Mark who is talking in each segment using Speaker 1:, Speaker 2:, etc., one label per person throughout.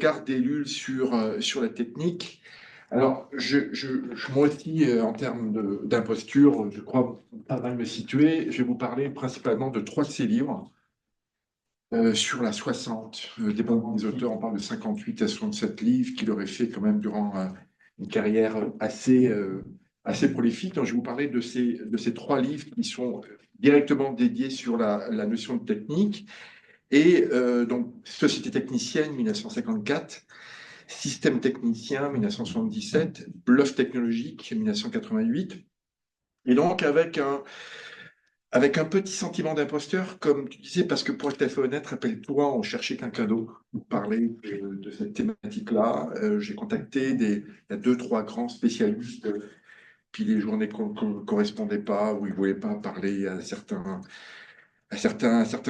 Speaker 1: regard d'Ellul sur la technique. Alors, moi aussi, en termes d'imposture, je crois pas mal me situer. Je vais vous parler principalement de trois de ses livres sur la 60. Dépendamment des auteurs, on parle de 58 à 67 livres qu'il aurait fait quand même durant une carrière assez prolifique. Donc, je vais vous parler de ces trois livres qui sont directement dédiés sur la notion de technique. Et donc, Société technicienne, 1954. Système technicien, 1977, Bluff technologique, 1988. Et donc, avec un petit sentiment d'imposteur, comme tu disais, parce que pour être tout à fait honnête, rappelle-toi, on cherchait quelqu'un d'autre pour parler de cette thématique-là. J'ai contacté il y a deux, trois grands spécialistes, puis les journées ne correspondaient pas, ou ils ne voulaient pas parler à certains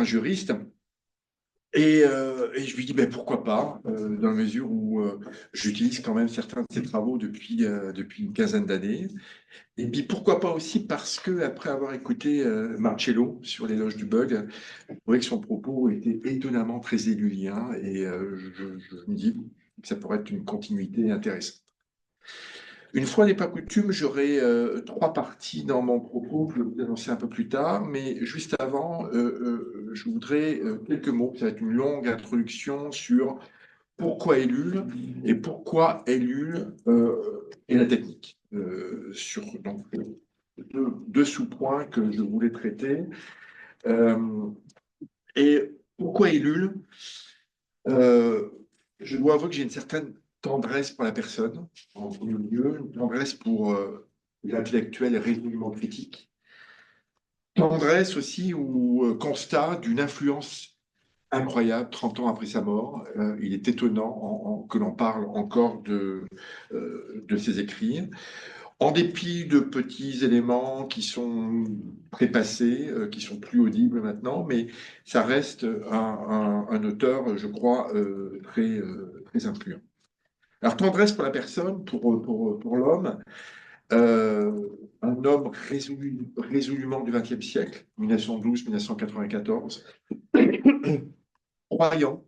Speaker 1: juristes. Et je lui dis, ben, pourquoi pas, dans la mesure où j'utilise quand même certains de ses travaux depuis une quinzaine d'années. Et puis pourquoi pas aussi parce que après avoir écouté Marcello sur l'éloge du bug, je trouvais que son propos était étonnamment très ellulien et je me dis que ça pourrait être une continuité intéressante. Une fois n'est pas coutume, j'aurai trois parties dans mon propos, je vais vous annoncer un peu plus tard, mais juste avant, je voudrais quelques mots, ça va être une longue introduction sur pourquoi Ellul et pourquoi Ellul et la technique. Sur donc, deux sous-points que je voulais traiter. Euh, et pourquoi Ellul Je dois avouer que j'ai une certaine tendresse pour la personne, en premier lieu, une tendresse pour l'intellectuel résolument critique, tendresse aussi ou constat d'une influence incroyable 30 ans après sa mort. Il est étonnant que l'on parle encore de ses écrits. En dépit de petits éléments qui sont trépassés, qui sont plus audibles maintenant, mais ça reste un auteur, je crois, très influent. Alors, tendresse pour la personne, pour l'homme, euh, un homme résolument du XXe siècle, 1912-1994, croyant,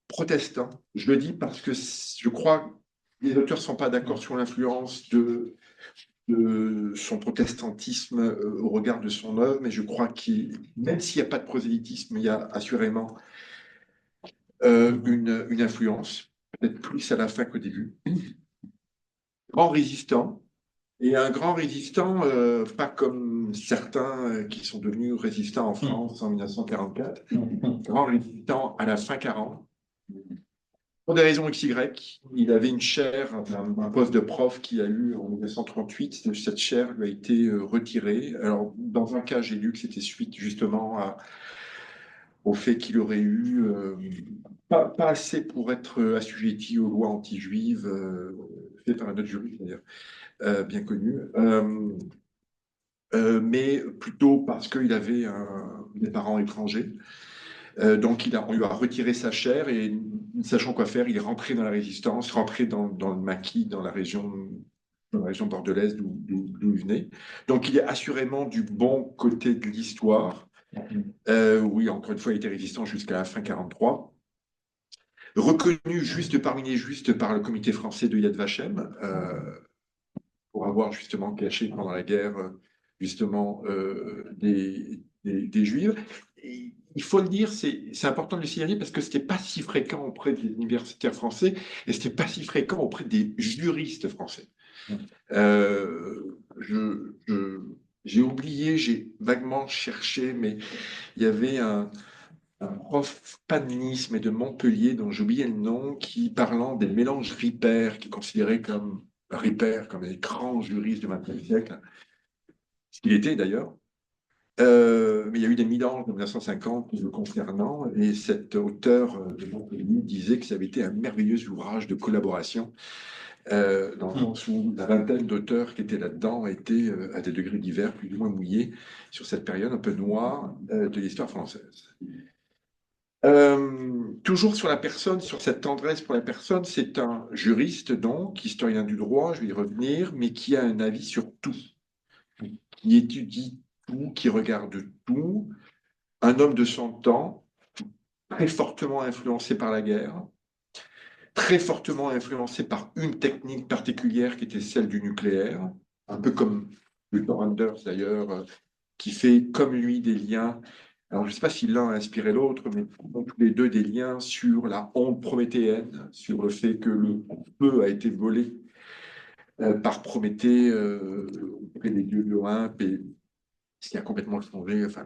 Speaker 1: protestant. Je le dis parce que je crois que les auteurs ne sont pas d'accord sur l'influence de son protestantisme au regard de son œuvre, mais je crois qu'il, même s'il n'y a pas de prosélytisme, il y a assurément une influence, peut-être plus à la fin qu'au début. Grand résistant, et un grand résistant, pas comme certains qui sont devenus résistants en France en 1944, grand résistant à la fin 40. Pour des raisons XY, il avait une chaire, un poste de prof qu'il a eu en 1938. Cette chaire lui a été retirée. Alors, dans un cas, j'ai lu que c'était suite justement au fait qu'il aurait eu, pas assez pour être assujetti aux lois anti-juives, fait par un autre juriste d'ailleurs, bien connu, mais plutôt parce qu'il avait des parents étrangers. Donc, on lui a retiré sa chair et, ne sachant quoi faire, il est rentré dans la résistance, rentré dans le maquis, dans la région bordelaise d'où il venait. Donc, il est assurément du bon côté de l'histoire. Oui, encore une fois, il était résistant jusqu'à la fin 43. Reconnu juste parmi les justes par le comité français de Yad Vashem, pour avoir justement caché pendant la guerre justement des Juifs. Et il faut le dire, c'est important de le signaler parce que ce n'était pas si fréquent auprès des universitaires français et ce n'était pas si fréquent auprès des juristes français. J'ai oublié, j'ai vaguement cherché, mais il y avait un prof panisme et de Montpellier, dont j'ai oublié le nom, qui parlant des mélanges Ripert, qui est considéré comme Ripert, comme les grands juristes du XXe siècle, ce qu'il était d'ailleurs. Mais il y a eu des mélanges en 1950 le concernant, et cet auteur de Montpellier disait que ça avait été un merveilleux ouvrage de collaboration, dans le sens où la vingtaine d'auteurs qui étaient là-dedans étaient à des degrés divers, plus ou moins mouillés, sur cette période un peu noire de l'histoire française. Toujours sur la personne, sur cette tendresse pour la personne, c'est un juriste, donc, historien du droit, je vais y revenir, mais qui a un avis sur tout, qui étudie tout, qui regarde tout, un homme de son temps, très fortement influencé par la guerre, très fortement influencé par une technique particulière qui était celle du nucléaire, un peu comme Luther Anders d'ailleurs, qui fait comme lui des liens. Alors, je ne sais pas si l'un a inspiré l'autre, mais ils ont tous les deux des liens sur la honte prométhéenne, sur le fait que le feu a été volé par Prométhée auprès des dieux de l'Olympe, et ce qui a complètement changé enfin,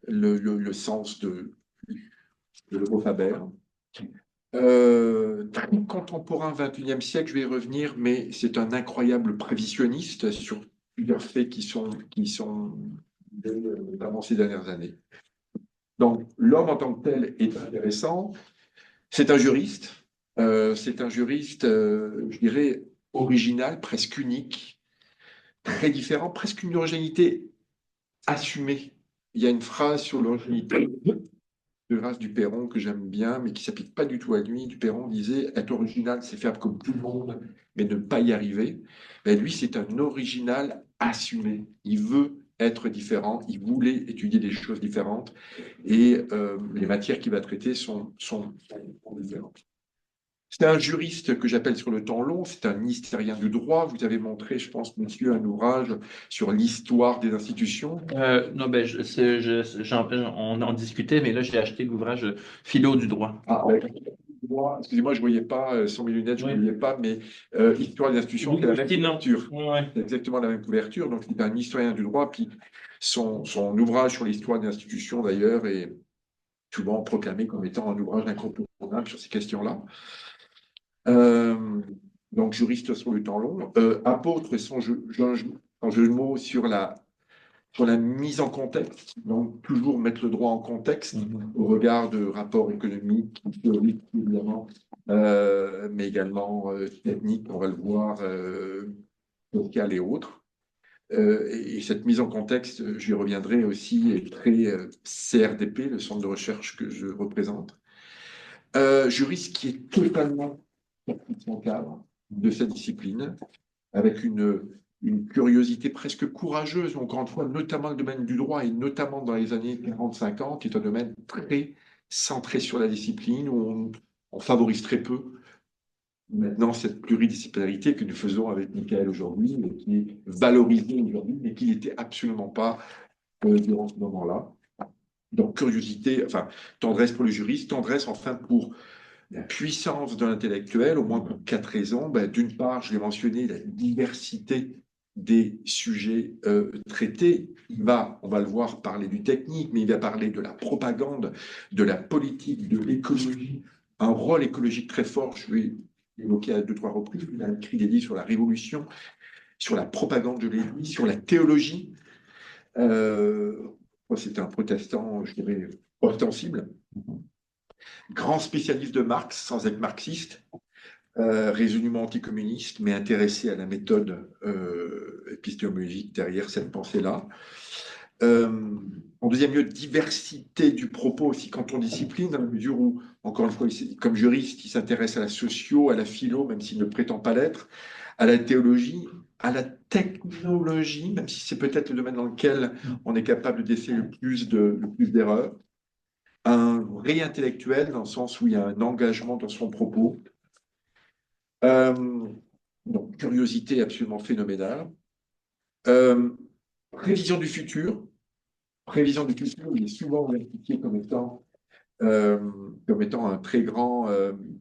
Speaker 1: le sens de l'homo faber. Très contemporain 21e siècle, je vais y revenir, mais c'est un incroyable prévisionniste sur plusieurs faits qui sont notamment ces dernières années. Donc, l'homme en tant que tel est intéressant. C'est un juriste, je dirais, original, presque unique, très différent, presque une originalité assumée. Il y a une phrase sur l'originalité de Grâce du Perron que j'aime bien, mais qui ne s'applique pas du tout à lui. Du Perron disait être original, c'est faire comme tout le monde, mais ne pas y arriver. Ben, lui, c'est un original assumé. Il veut être différent, il voulait étudier des choses différentes, et les matières qu'il va traiter sont différentes. C'est un juriste que j'appelle sur le temps long, c'est un historien du droit. Vous avez montré, je pense, monsieur, un ouvrage sur l'histoire des institutions.
Speaker 2: Non, ben, on en discutait, mais là, j'ai acheté l'ouvrage Philo du droit.
Speaker 1: Ah, excusez-moi, je ne voyais pas, sans mes lunettes, je ne
Speaker 2: Oui.
Speaker 1: voyais pas, mais Histoire des institutions,
Speaker 2: Oui,
Speaker 1: c'est la même
Speaker 2: non.
Speaker 1: couverture.
Speaker 2: Ouais.
Speaker 1: C'est exactement la même couverture. Donc, c'est un historien du droit. Puis, son ouvrage sur l'histoire des institutions, d'ailleurs, est souvent proclamé comme étant un ouvrage incontournable sur ces questions-là. Euh, donc, juriste sur le temps long. Apôtre et son jeu de mots sur la mise en contexte, donc toujours mettre le droit en contexte au regard de rapports économiques, théoriques évidemment, mais également techniques, on va le voir, sociales et autres. Et cette mise en contexte, j'y reviendrai aussi, est très CRDP, le centre de recherche que je représente. Juriste qui est totalement sorti de son cadre, de sa discipline, avec une curiosité presque courageuse, encore une fois, notamment le domaine du droit, et notamment dans les années 40-50, qui est un domaine très centré sur la discipline, où on favorise très peu maintenant cette pluridisciplinarité que nous faisons avec Michael aujourd'hui, mais qui est valorisée aujourd'hui, mais qui n'était absolument pas durant ce moment-là. Donc, curiosité, enfin, tendresse pour le juriste, tendresse enfin pour la puissance de l'intellectuel, au moins pour quatre raisons. Ben, d'une part, je l'ai mentionné, la diversité des sujets traités. On va le voir, parler du technique, mais il va parler de la propagande, de la politique, de l'écologie, un rôle écologique très fort. Je vais évoqué à deux, trois reprises. Il a écrit des livres sur la Révolution, sur la propagande de l'Église, sur la théologie. C'est un protestant, je dirais, ostensible, grand spécialiste de Marx, sans être marxiste, résolument anticommuniste, mais intéressé à la méthode épistémologique derrière cette pensée-là. En deuxième lieu, diversité du propos aussi quand on discipline, dans la mesure où, encore une fois, comme juriste, il s'intéresse à la socio, à la philo, même s'il ne prétend pas l'être, à la théologie, à la technologie, même si c'est peut-être le domaine dans lequel on est capable de déceler le plus d'erreurs. Un vrai intellectuel, dans le sens où il y a un engagement dans son propos. Euh, donc, curiosité absolument phénoménale. Euh, prévision du futur. Prévision du futur, il est souvent identifié euh, comme étant un très grand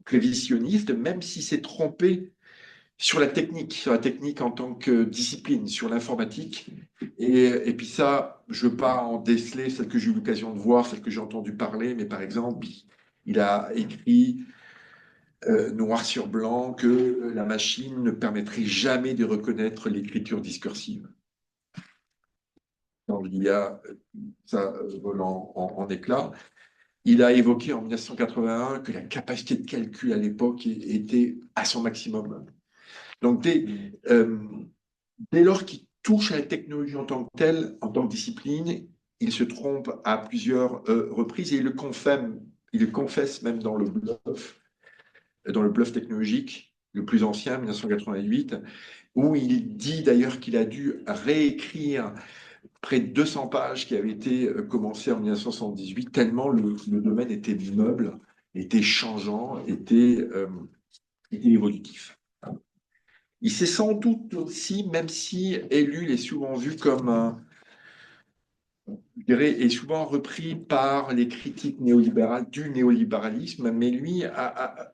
Speaker 1: prévisionniste, même si c'est trompé sur la technique en tant que discipline, sur l'informatique. Et puis ça, je ne veux pas en déceler celle que j'ai eu l'occasion de voir, celle que j'ai entendu parler, mais par exemple, il a écrit noir sur blanc que la machine ne permettrait jamais de reconnaître l'écriture discursive. Dans l'IA, ça vole en éclats. Il a évoqué en 1981 que la capacité de calcul à l'époque était à son maximum. Donc, dès lors qu'il touche à la technologie en tant que telle, en tant que discipline, il se trompe à plusieurs reprises et il le confesse même dans le bluff technologique, le plus ancien, 1988, où il dit d'ailleurs qu'il a dû réécrire près de 200 pages qui avaient été commencées en 1978, tellement le domaine était meuble était changeant, était évolutif. Il s'est sans doute aussi, même si Ellul est souvent vu comme je dirais, est souvent repris par les critiques néolibérales du néolibéralisme, mais lui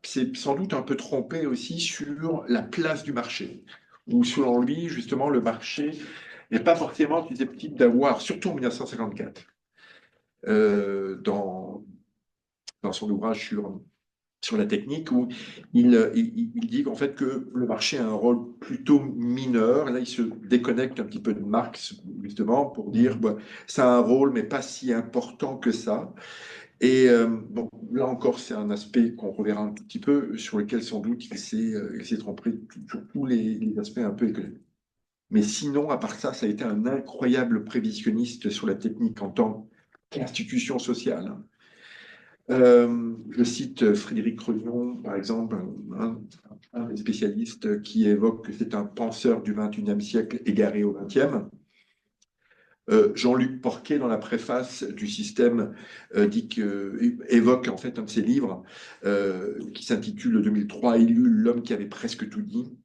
Speaker 1: s'est sans doute un peu trompé aussi sur la place du marché, où selon lui, justement, le marché n'est pas forcément susceptible d'avoir, surtout en 1954, dans son ouvrage sur la technique, où il dit qu'en fait que le marché a un rôle plutôt mineur. Là, il se déconnecte un petit peu de Marx, justement, pour dire bah, ça a un rôle, mais pas si important que ça. Et bon, là encore, c'est un aspect qu'on reverra un tout petit peu, sur lequel sans doute il s'est trompé sur tous les aspects un peu économiques. Mais sinon, à part ça, ça a été un incroyable prévisionniste sur la technique en tant qu'institution sociale. Je cite Frédéric Creuson, par exemple, un des spécialistes qui évoque que c'est un penseur du XXIe siècle égaré au XXe. Jean-Luc Porquet, dans la préface du système, évoque en fait un de ses livres qui s'intitule 2003 Élu, l'homme qui avait presque tout dit.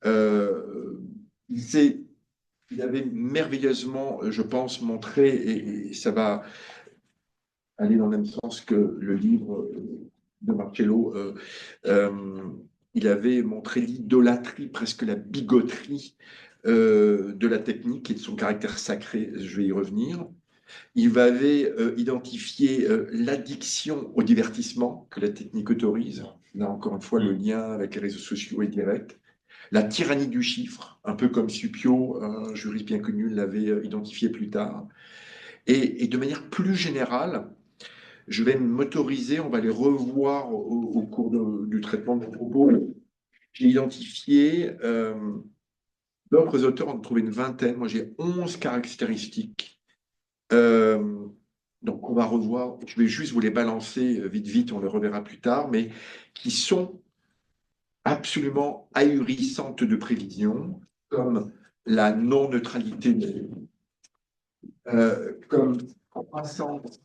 Speaker 1: Euh, il, il avait merveilleusement, je pense, montré, et ça va aller dans le même sens que le livre de Marcello, euh, il avait montré l'idolâtrie, presque la bigoterie de la technique et de son caractère sacré. Je vais y revenir. Il avait identifié l'addiction au divertissement que la technique autorise. Là, encore une fois, le lien avec les réseaux sociaux est direct. La tyrannie du chiffre, un peu comme Suppiot, un juriste bien connu, l'avait identifié plus tard. Et de manière plus générale, je vais m'autoriser, on va les revoir au cours du traitement de mon propos. J'ai identifié, d'autres auteurs ont trouvé une vingtaine, moi j'ai 11 caractéristiques. Euh, donc on va revoir, je vais juste vous les balancer vite vite, on les reverra plus tard, mais qui sont absolument ahurissantes de prévision, comme la non-neutralité, comme croissance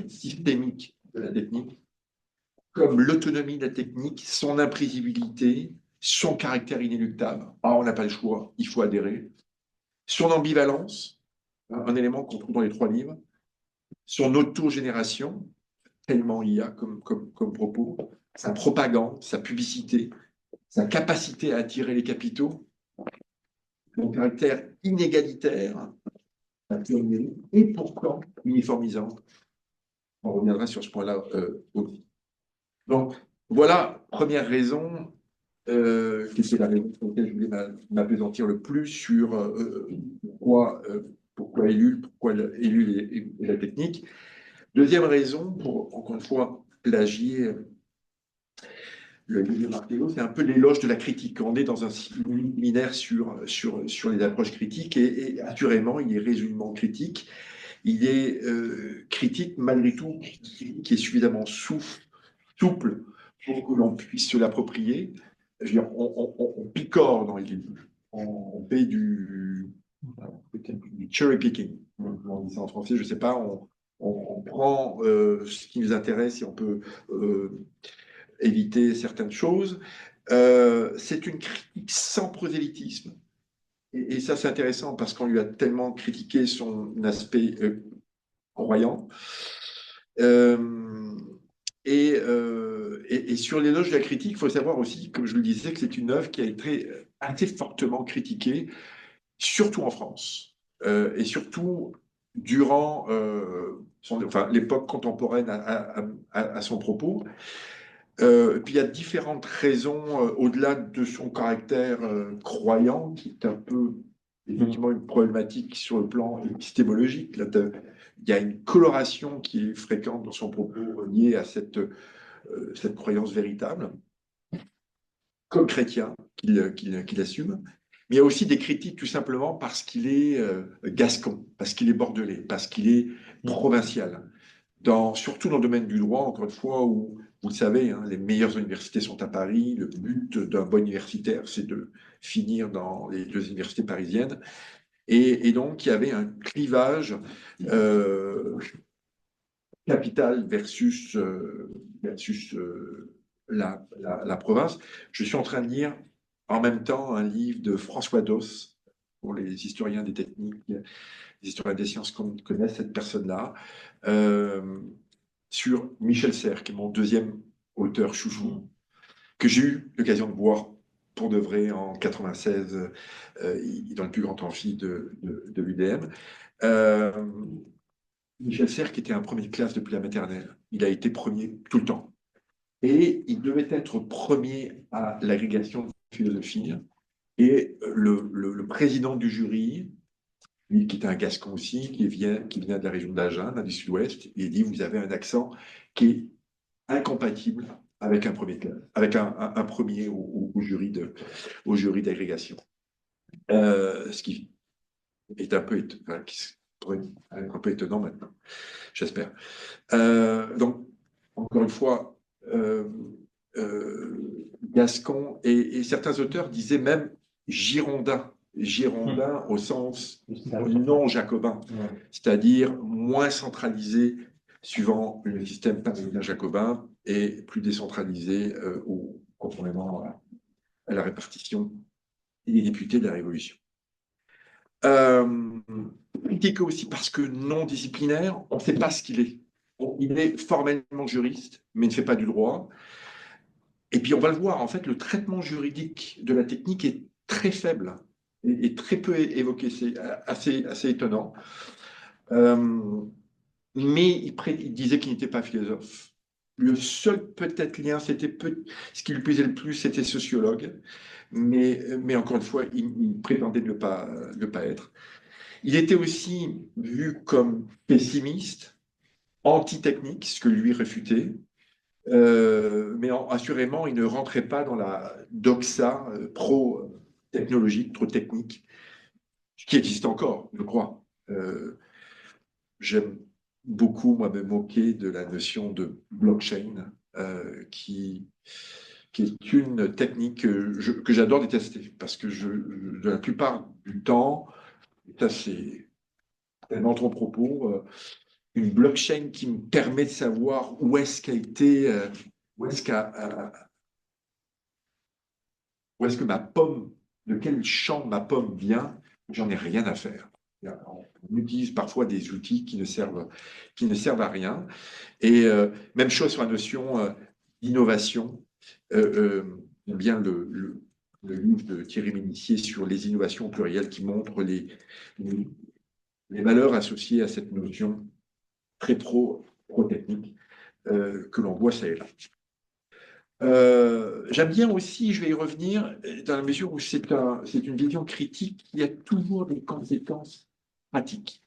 Speaker 1: systémique de la technique, comme l'autonomie de la technique, son imprévisibilité, son caractère inéluctable. Ah, on n'a pas le choix, il faut adhérer. Son ambivalence, un élément qu'on trouve dans les trois livres. Son autogénération, tellement il y a comme propos. Sa propagande, sa publicité, sa capacité à attirer les capitaux, son caractère inégalitaire, et pourtant uniformisant. On reviendra sur ce point-là aussi. Donc, voilà, première raison, qui c'est la raison pour laquelle je voulais m'appesantir le plus sur pourquoi Ellul, pourquoi Ellul et la technique. Deuxième raison, pour encore une fois plagier le livre de Martello, c'est un peu l'éloge de la critique. On est dans un séminaire sur les approches critiques et assurément, il est résolument critique. Il est critique malgré tout, qui est suffisamment souple pour que l'on puisse se l'approprier. Je veux dire, on picore dans les livres. On fait du cherry picking. On dit ça en français, je ne sais pas. On prend ce qui nous intéresse et on peut éviter certaines choses. C'est une critique sans prosélytisme. Et ça, c'est intéressant parce qu'on lui a tellement critiqué son aspect croyant. Euh, et sur l'éloge de la critique, il faut savoir aussi, comme je le disais, que c'est une œuvre qui a été assez fortement critiquée, surtout en France, et surtout durant l'époque contemporaine à son propos. Puis il y a différentes raisons, au-delà de son caractère croyant, qui est un peu effectivement une problématique sur le plan épistémologique. Là, il y a une coloration qui est fréquente dans son propos liée à cette croyance véritable, comme chrétien qu'il assume. Mais il y a aussi des critiques tout simplement parce qu'il est gascon, parce qu'il est bordelais, parce qu'il est provincial. Surtout dans le domaine du droit, encore une fois, où vous le savez, hein, les meilleures universités sont à Paris. Le but d'un bon universitaire, c'est de finir dans les deux universités parisiennes. Et donc, il y avait un clivage capitale versus la province. Je suis en train de lire en même temps un livre de François Doss, pour les historiens des techniques, les historiens des sciences connaissent cette personne-là, euh, sur Michel Serres, qui est mon deuxième auteur chouchou, que j'ai eu l'occasion de voir pour de vrai en 96, dans le plus grand amphi de l'UDM. Euh, Michel Serres, qui était un premier de classe depuis la maternelle, il a été premier tout le temps. Et il devait être premier à l'agrégation de philosophie. Et le président du jury, lui qui était un Gascon aussi, qui vient de la région d'Agen, du sud-ouest, il dit, vous avez un accent qui est incompatible avec un premier classe, avec un premier au jury d'agrégation. Ce qui est un peu étonnant maintenant, j'espère. Donc, encore une fois, euh, Gascon et certains auteurs disaient même Girondin, Girondin au sens non jacobin, c'est-à-dire moins centralisé suivant le système parisien jacobin et plus décentralisé conformément à la répartition des députés de la Révolution. Critique aussi parce que non disciplinaire, on ne sait pas ce qu'il est. Il est formellement juriste, mais ne fait pas du droit. Et puis on va le voir, en fait, le traitement juridique de la technique est très faible et très peu évoqué. C'est assez étonnant. Mais il disait qu'il n'était pas philosophe. Le seul peut-être lien, ce qui lui plaisait le plus, c'était sociologue. Mais encore une fois, il prétendait ne pas être. Il était aussi vu comme pessimiste, anti-technique, ce que lui réfutait. Mais assurément, il ne rentrait pas dans la doxa pro-technologique, trop technique, qui existe encore, je crois. J'aime beaucoup, moi, me moquer de la notion de blockchain, qui est une technique que j'adore détester, parce que de la plupart du temps, ça c'est tellement trop propos, une blockchain qui me permet de savoir où est-ce qu'a été, où est-ce qu'a où est-ce que ma pomme, de quel champ ma pomme vient, j'en ai rien à faire. On utilise parfois des outils qui ne servent à rien. Et même chose sur la notion d'innovation. Bien le livre de Thierry Ménissier sur les innovations au pluriel qui montre les valeurs associées à cette notion très pro-technique que l'on voit ça et là. J'aime bien aussi, je vais y revenir, dans la mesure où c'est une vision critique qui a toujours des conséquences pratiques.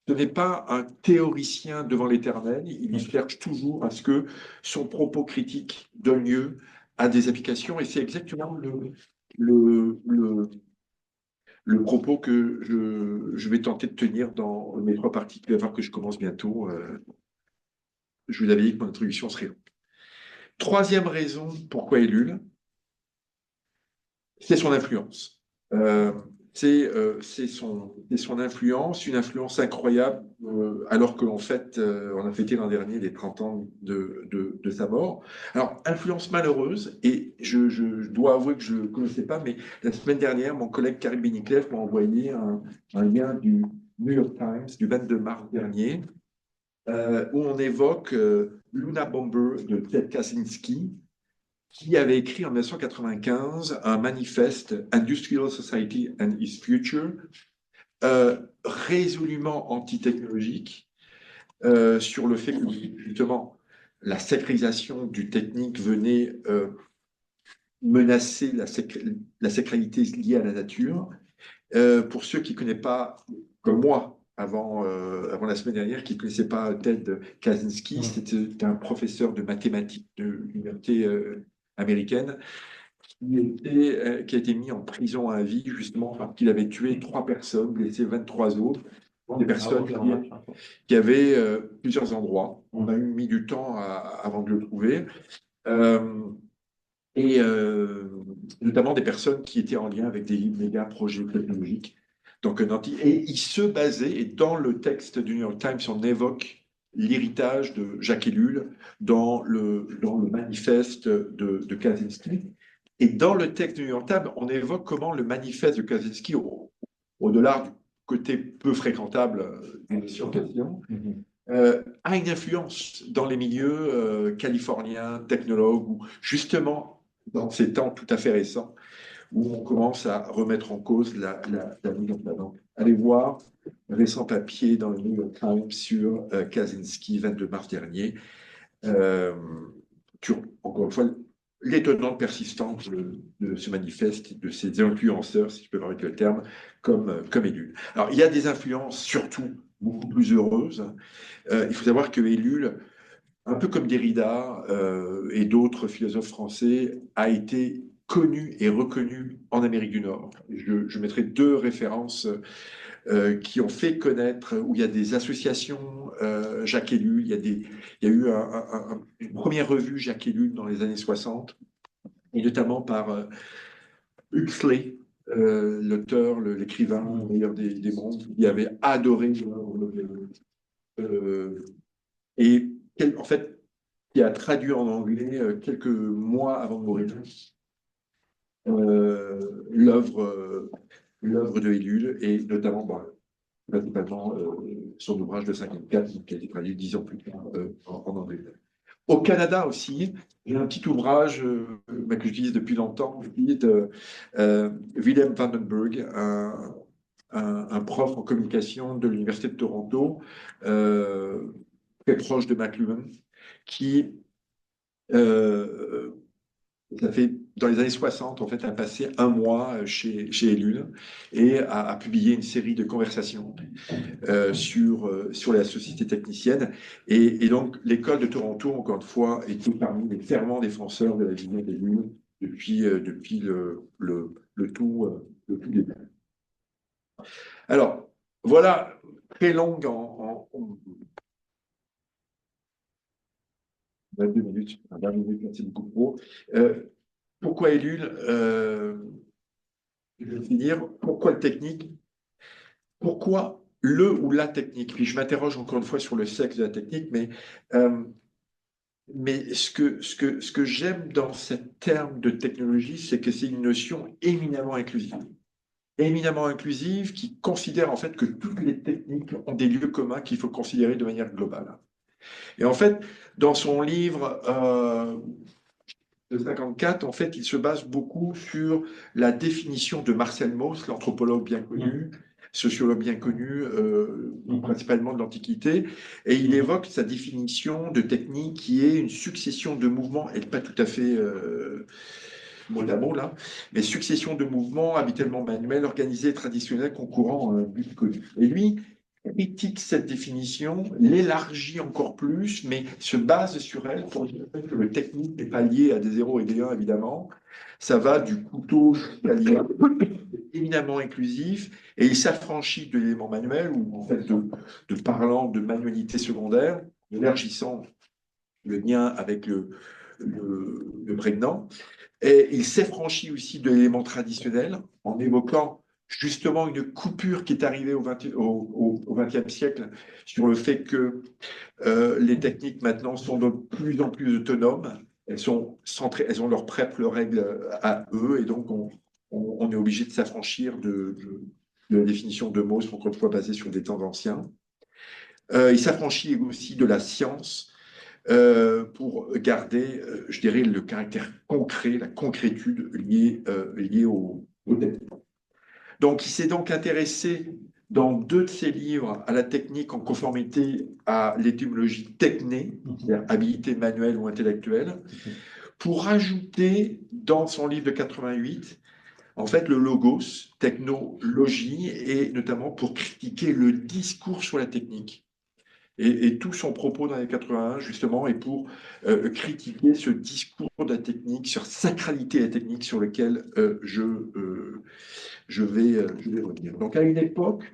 Speaker 1: Ce n'est pas un théoricien devant l'éternel, il cherche toujours à ce que son propos critique donne lieu à des applications, et c'est exactement le, le, le propos que je vais tenter de tenir dans mes trois parties. Tu vas voir que je commence bientôt. Je vous avais dit que mon introduction serait longue. Troisième raison pourquoi Ellul, c'est son influence. C'est son influence, une influence incroyable, alors que l'on fête, on a fêté l'an dernier les 30 ans de sa mort. Alors, influence malheureuse, et je dois avouer que je ne connaissais pas, mais la semaine dernière, mon collègue Karim Beniclef m'a envoyé un lien du New York Times du 22 mars dernier, où on évoque Luna Bomber de Ted Kaczynski, qui avait écrit en 1995 un manifeste Industrial Society and its Future, résolument antitechnologique, sur le fait que justement la sacralisation du technique venait menacer la sacralité liée à la nature. Pour ceux qui ne connaissent pas, comme moi, avant la semaine dernière, qui ne connaissaient pas Ted Kaczynski, c'était un professeur de mathématiques de l'université américaine qui a été mis en prison à vie, justement, parce qu'il avait tué 3 personnes, blessé 23 autres, des personnes qui avaient plusieurs endroits. On a mis du temps avant de le trouver. Et notamment des personnes qui étaient en lien avec des méga projets technologiques. Donc, et il se basait, et dans le texte du New York Times, on évoque l'héritage de Jacques Ellul dans le manifeste de Kaczynski. Et dans le texte du New York Times, on évoque comment le manifeste de Kaczynski, au-delà du côté peu fréquentable des suroccasions, a une influence dans les milieux californiens, technologues, ou justement dans ces temps tout à fait récents, où on commence à remettre en cause la mise en avant. Allez voir récent papier dans le New York Times sur Kaczynski, 22 mars dernier, sur, encore une fois, l'étonnante persistance de ce manifeste, de ces influenceurs, si je peux parler le terme, comme Ellul. Alors, il y a des influences surtout beaucoup plus heureuses. Il faut savoir que Ellul, un peu comme Derrida et d'autres philosophes français, a été connu et reconnu en Amérique du Nord. Je mettrai deux références qui ont fait connaître, où il y a des associations Jacques Ellul, il y a eu une première revue Jacques Ellul dans les années 60, et notamment par Huxley, l'auteur, l'écrivain, le meilleur des mondes, qui avait adoré et en fait, qui a traduit en anglais quelques mois avant de mourir l'œuvre de Ellul, et notamment principalement son ouvrage de 54, qui a été traduit 10 ans plus tard en anglais. Au Canada aussi, il y a un petit ouvrage que j'utilise depuis longtemps, de Willem Vandenberg, un prof en communication de l'Université de Toronto, très proche de McLuhan, qui ça fait, dans les années 60, en fait, a passé un mois chez Ellul et a publié une série de conversations sur la société technicienne. Et donc, l'école de Toronto, encore une fois, est parmi les fervents défenseurs de la vision d'Ellul depuis le tout début. Alors, voilà, très longue en 22 minutes, 20 minutes, c'est beaucoup trop. Pourquoi Ellul je vais finir. Pourquoi le technique? Pourquoi le ou la technique? Puis je m'interroge encore une fois sur le sexe de la technique, mais ce que j'aime dans ce terme de technologie, c'est que c'est une notion éminemment inclusive. Éminemment inclusive qui considère en fait que toutes les techniques ont des lieux communs qu'il faut considérer de manière globale. Et en fait, dans son livre de 54, en fait, il se base beaucoup sur la définition de Marcel Mauss, l'anthropologue bien connu, sociologue bien connu, principalement de l'Antiquité, et il évoque sa définition de technique qui est une succession de mouvements, et pas tout à fait mot à mot là, mais succession de mouvements habituellement manuels, organisés, traditionnels, concourant à un but connu. Et lui critique cette définition, l'élargit encore plus, mais se base sur elle pour dire que le technique n'est pas lié à des 0 et des 1, évidemment. Ça va du couteau jusqu'à l'IA, éminemment inclusif, et il s'affranchit de l'élément manuel, ou en fait de parlant de manualité secondaire, élargissant le lien avec le prégnant. Et il s'affranchit aussi de l'élément traditionnel en évoquant justement une coupure qui est arrivée au XXe siècle sur le fait que les techniques maintenant sont de plus en plus autonomes. Elles sont centrées, elles ont leurs propres règles à eux, et donc on est obligé de s'affranchir de la définition de Mauss, encore une fois basée sur des temps anciens. Il s'affranchit aussi de la science pour garder, je dirais, le caractère concret, la concrétude liée au technique. Donc, il s'est donc intéressé dans deux de ses livres à la technique en conformité à l'étymologie techné, c'est-à-dire habilité manuelle ou intellectuelle, pour ajouter dans son livre de 88, en fait, le logos, technologie, et notamment pour critiquer le discours sur la technique. Et tout son propos dans les 81, justement, est pour critiquer ce discours de la technique, sur sacralité de la technique, sur lequel je vais revenir. Donc, à une époque,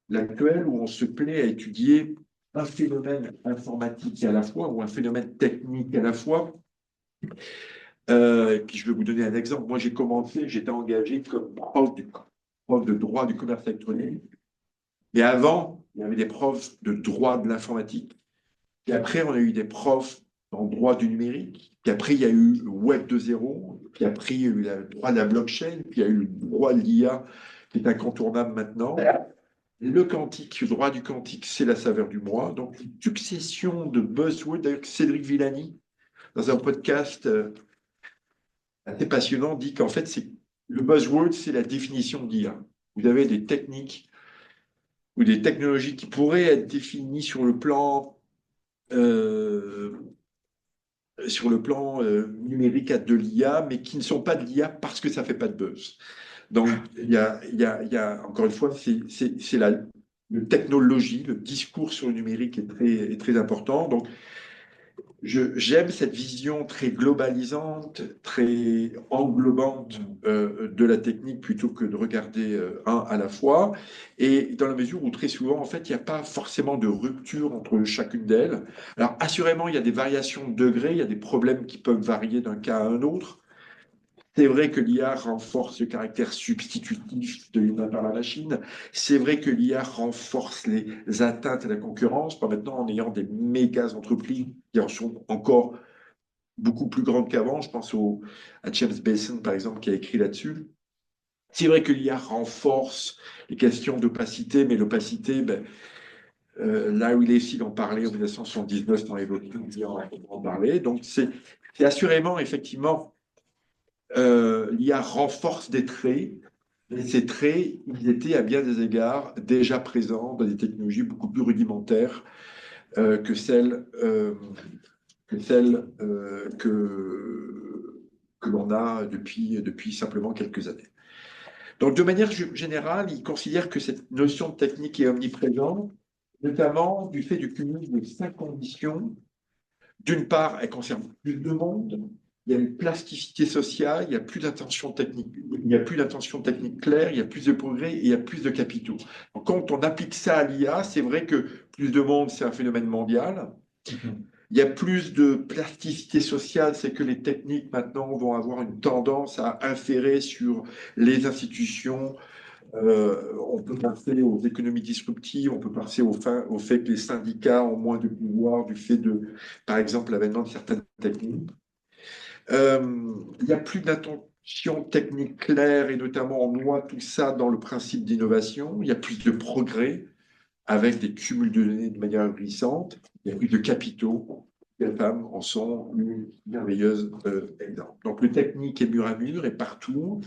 Speaker 1: l'actuelle, où on se plaît à étudier un phénomène informatique à la fois, ou un phénomène technique à la fois, et puis je vais vous donner un exemple. Moi, j'ai commencé, j'étais engagé comme prof de droit du commerce électronique. Et avant il y avait des profs de droit de l'informatique. Puis après, on a eu des profs en droit du numérique. Puis après, il y a eu le Web 2.0. Puis après, il y a eu le droit de la blockchain. Puis il y a eu le droit de l'IA, qui est incontournable maintenant. Le quantique, le droit du quantique, c'est la saveur du mois. Donc, une succession de buzzwords. D'ailleurs, Cédric Villani, dans un podcast assez passionnant, dit qu'en fait, le buzzword, c'est la définition d'IA. Vous avez des techniques ou des technologies qui pourraient être définies euh, sur le plan numérique de l'IA, mais qui ne sont pas de l'IA parce que ça ne fait pas de buzz. Donc, encore une fois, c'est le technologie, le discours sur le numérique est très important. Donc, j'aime cette vision très globalisante, très englobante de la technique plutôt que de regarder un à la fois. Et dans la mesure où très souvent, en fait, il n'y a pas forcément de rupture entre chacune d'elles. Alors, assurément, il y a des variations de degrés, il y a des problèmes qui peuvent varier d'un cas à un autre. C'est vrai que l'IA renforce le caractère substitutif de l'humain par la machine. C'est vrai que l'IA renforce les atteintes à la concurrence, pas maintenant en ayant des méga entreprises qui en sont encore beaucoup plus grandes qu'avant. Je pense à James Bason, par exemple, qui a écrit là-dessus. C'est vrai que l'IA renforce les questions d'opacité, mais l'opacité, Larry Lessig en parlait en 1979 dans l'évolution, on en parlait. Donc, c'est assurément, effectivement, l'IA renforce des traits, et ces traits, ils étaient à bien des égards déjà présents dans des technologies beaucoup plus rudimentaires que celles que l'on a depuis simplement quelques années. Donc, de manière générale, il considère que cette notion de technique est omniprésente, notamment du fait du cumul de 5 conditions. D'une part, elle concerne plus de monde, il y a une plasticité sociale, il n'y a plus d'intention technique, il n'y a plus d'intention technique claire, il y a plus de progrès et il y a plus de capitaux. Donc, quand on applique ça à l'IA, c'est vrai que plus de monde, c'est un phénomène mondial. Il y a plus de plasticité sociale, c'est que les techniques maintenant vont avoir une tendance à inférer sur les institutions. On peut penser aux économies disruptives, on peut penser au fait que les syndicats ont moins de pouvoir du fait de, par exemple, l'avènement de certaines techniques. Il n'y a plus d'intention technique claire et notamment on noie tout ça dans le principe d'innovation. Il y a plus de progrès avec des cumuls de données de manière ahurissante. Il y a plus de capitaux. Les femmes en sont une merveilleuse exemple. Donc le technique est mur à mur et partout,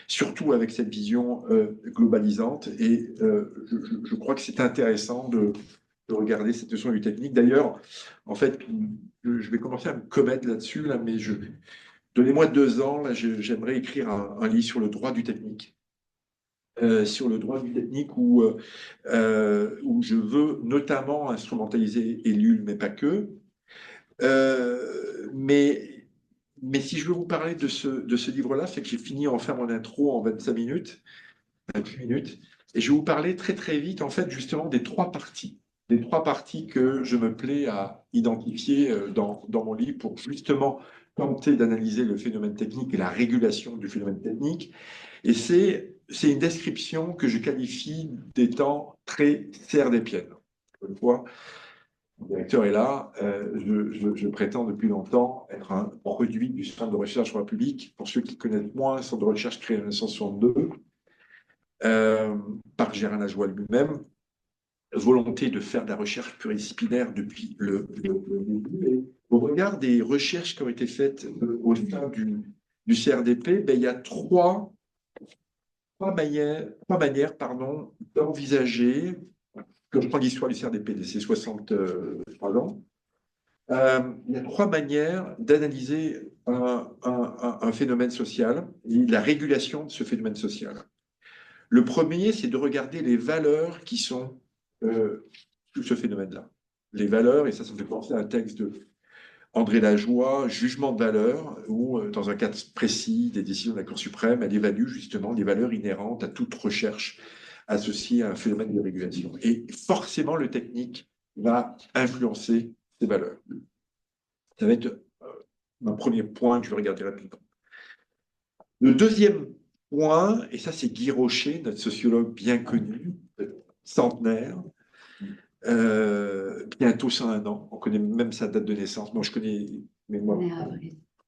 Speaker 1: surtout avec cette vision globalisante. Et je crois que c'est intéressant de regarder cette notion du technique. D'ailleurs, en fait, je vais commencer à me commettre là-dessus, là, mais donnez-moi 2 ans, là, j'aimerais écrire un livre sur le droit du technique. Sur le droit du technique où je veux notamment instrumentaliser Ellul, mais pas que. Mais si je veux vous parler de ce livre-là, c'est que j'ai fini en faire mon intro en 25 minutes, 28 minutes, et je vais vous parler très très vite en fait justement des trois parties que je me plais à identifier dans mon livre pour justement tenter d'analyser le phénomène technique et la régulation du phénomène technique. Et c'est une description que je qualifie d'étant très CRDPienne. Une fois, le directeur est là. Je prétends depuis longtemps être un produit du Centre de recherche pour la public. Pour ceux qui connaissent moins, le Centre de recherche créé en 1962 par Gérard Lajoie lui-même. Volonté de faire de la recherche pluridisciplinaire depuis le début. Et au regard des recherches qui ont été faites au sein du CRDP, il y a trois manières d'envisager, quand je prends l'histoire du CRDP de ces 63 ans, il y a 3 manières d'analyser un phénomène social et la régulation de ce phénomène social. Le premier, c'est de regarder les valeurs qui sont sous ce phénomène-là. Les valeurs, et ça me fait penser à un texte de André Lajoie, Jugement de valeur, où, dans un cas précis des décisions de la Cour suprême, elle évalue justement les valeurs inhérentes à toute recherche associée à un phénomène de régulation. Et forcément, le technique va influencer ces valeurs. Ça va être mon premier point que je vais regarder rapidement. Le deuxième point, et ça c'est Guy Rocher, notre sociologue bien connu, centenaire, bientôt 101 ans. On connaît même sa date de naissance. Moi, je connais, mais moi,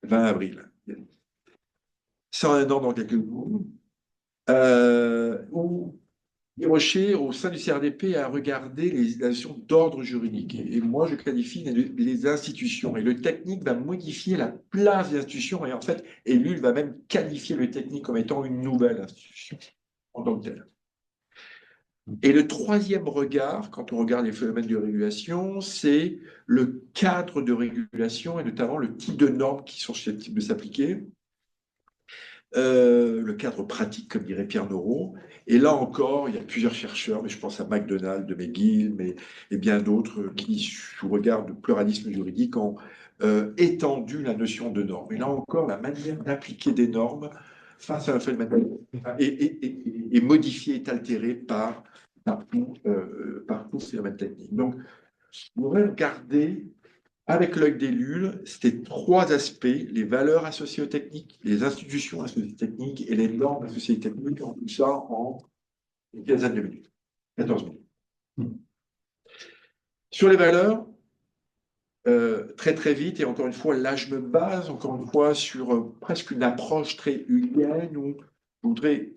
Speaker 1: 20 avril. 101 ans dans quelques jours. Où Hiroshi, au sein du CRDP, a regardé la notion d'ordre juridique. Et moi, je qualifie les institutions. Et le technique va modifier la place des institutions. Et en fait, Ellul va même qualifier le technique comme étant une nouvelle institution en tant que telle. Et le troisième regard, quand on regarde les phénomènes de régulation, c'est le cadre de régulation et notamment le type de normes qui sont susceptibles de s'appliquer. Le cadre pratique, comme dirait Pierre Norow. Et là encore, il y a plusieurs chercheurs, mais je pense à MacDonald, de McGill, et bien d'autres, qui, sous regard de pluralisme juridique, ont étendu la notion de norme. Et là encore, la manière d'appliquer des normes face à un phénomène est modifiée, est altérée par tout phénomène technique. Donc, on devrait regarder avec l'œil des LUL, c'était trois aspects, les valeurs associées aux techniques, les institutions associées aux techniques et les normes associées aux techniques, en tout ça en une quinzaine de minutes, 14 minutes. Sur les valeurs, très très vite, et encore une fois, là je me base encore une fois sur presque une approche très humaine où je voudrais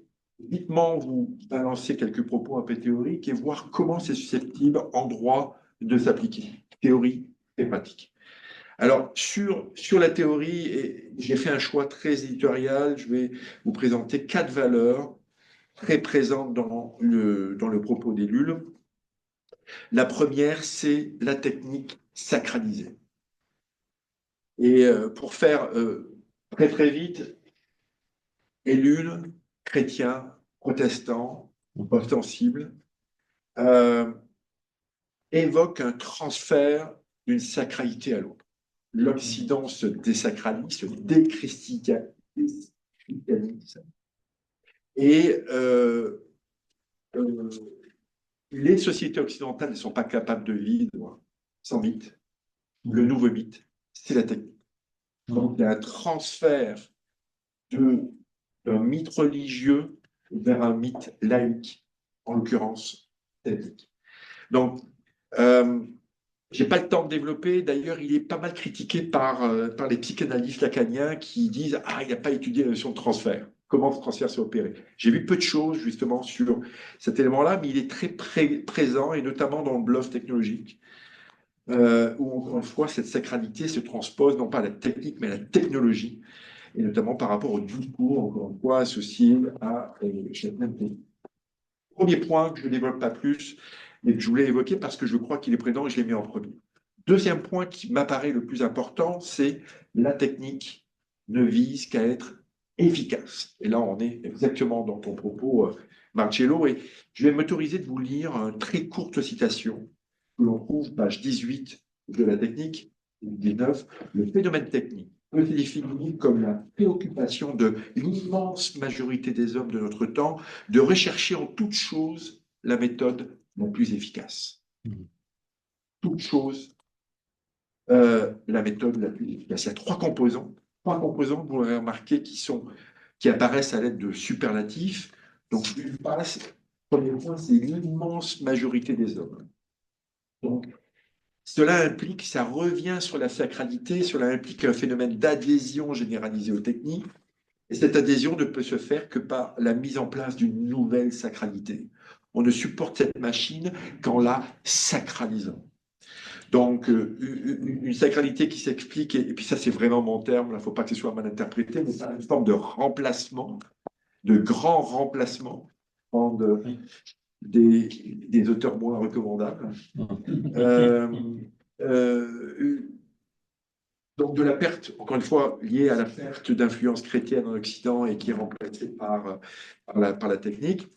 Speaker 1: vitement vous balancer quelques propos un peu théoriques et voir comment c'est susceptible en droit de s'appliquer, théorie et pratique. Alors, sur la théorie, j'ai fait un choix très éditorial. Je vais vous présenter quatre valeurs très présentes dans le propos des LUL. La première, c'est la technique sacralisée. Et pour faire très très vite, LUL, chrétiens, protestants, ostensibles, euh, évoquent un transfert d'une sacralité à l'autre. L'Occident se désacralise, se déchristianise. Et les sociétés occidentales ne sont pas capables de vivre sans mythe. Le nouveau mythe, c'est la technique. Donc, il y a un transfert d'un mythe religieux vers un mythe laïque, en l'occurrence technique. Donc, je n'ai pas le temps de développer. D'ailleurs, il est pas mal critiqué par les psychanalystes lacaniens qui disent « Ah, il n'a pas étudié la notion de transfert. Comment ce transfert s'est opéré ?» J'ai vu peu de choses justement sur cet élément-là, mais il est très présent, et notamment dans le bluff technologique, où encore une fois, cette sacralité se transpose non pas à la technique, mais à la technologie, et notamment par rapport au discours, encore une fois, associé à chaque même pays. Premier point que je ne développe pas plus, mais que je voulais évoquer parce que je crois qu'il est présent et je l'ai mis en premier. Deuxième point qui m'apparaît le plus important, c'est la technique ne vise qu'à être efficace. Et là, on est exactement dans ton propos, Marcello, et je vais m'autoriser de vous lire une très courte citation que l'on trouve page 18 de la technique, 19. Le phénomène technique peut être défini comme la préoccupation de l'immense majorité des hommes de notre temps de rechercher en toute chose la méthode la plus efficace. Toute chose, la méthode la plus efficace. Il y a trois composants, vous l'aurez remarqué, qui apparaissent à l'aide de superlatifs. Donc, une passe, premier point, c'est l'immense majorité des hommes. Donc, cela implique, ça revient sur la sacralité, cela implique un phénomène d'adhésion généralisée aux techniques, et cette adhésion ne peut se faire que par la mise en place d'une nouvelle sacralité. On ne supporte cette machine qu'en la sacralisant. Donc, une sacralité qui s'explique, et puis ça c'est vraiment mon terme, il ne faut pas que ce soit mal interprété, mais c'est une forme de remplacement, de grand remplacement des auteurs moins recommandables. Euh, donc de la perte, encore une fois, liée à la perte d'influence chrétienne en Occident et qui est remplacée par la technique.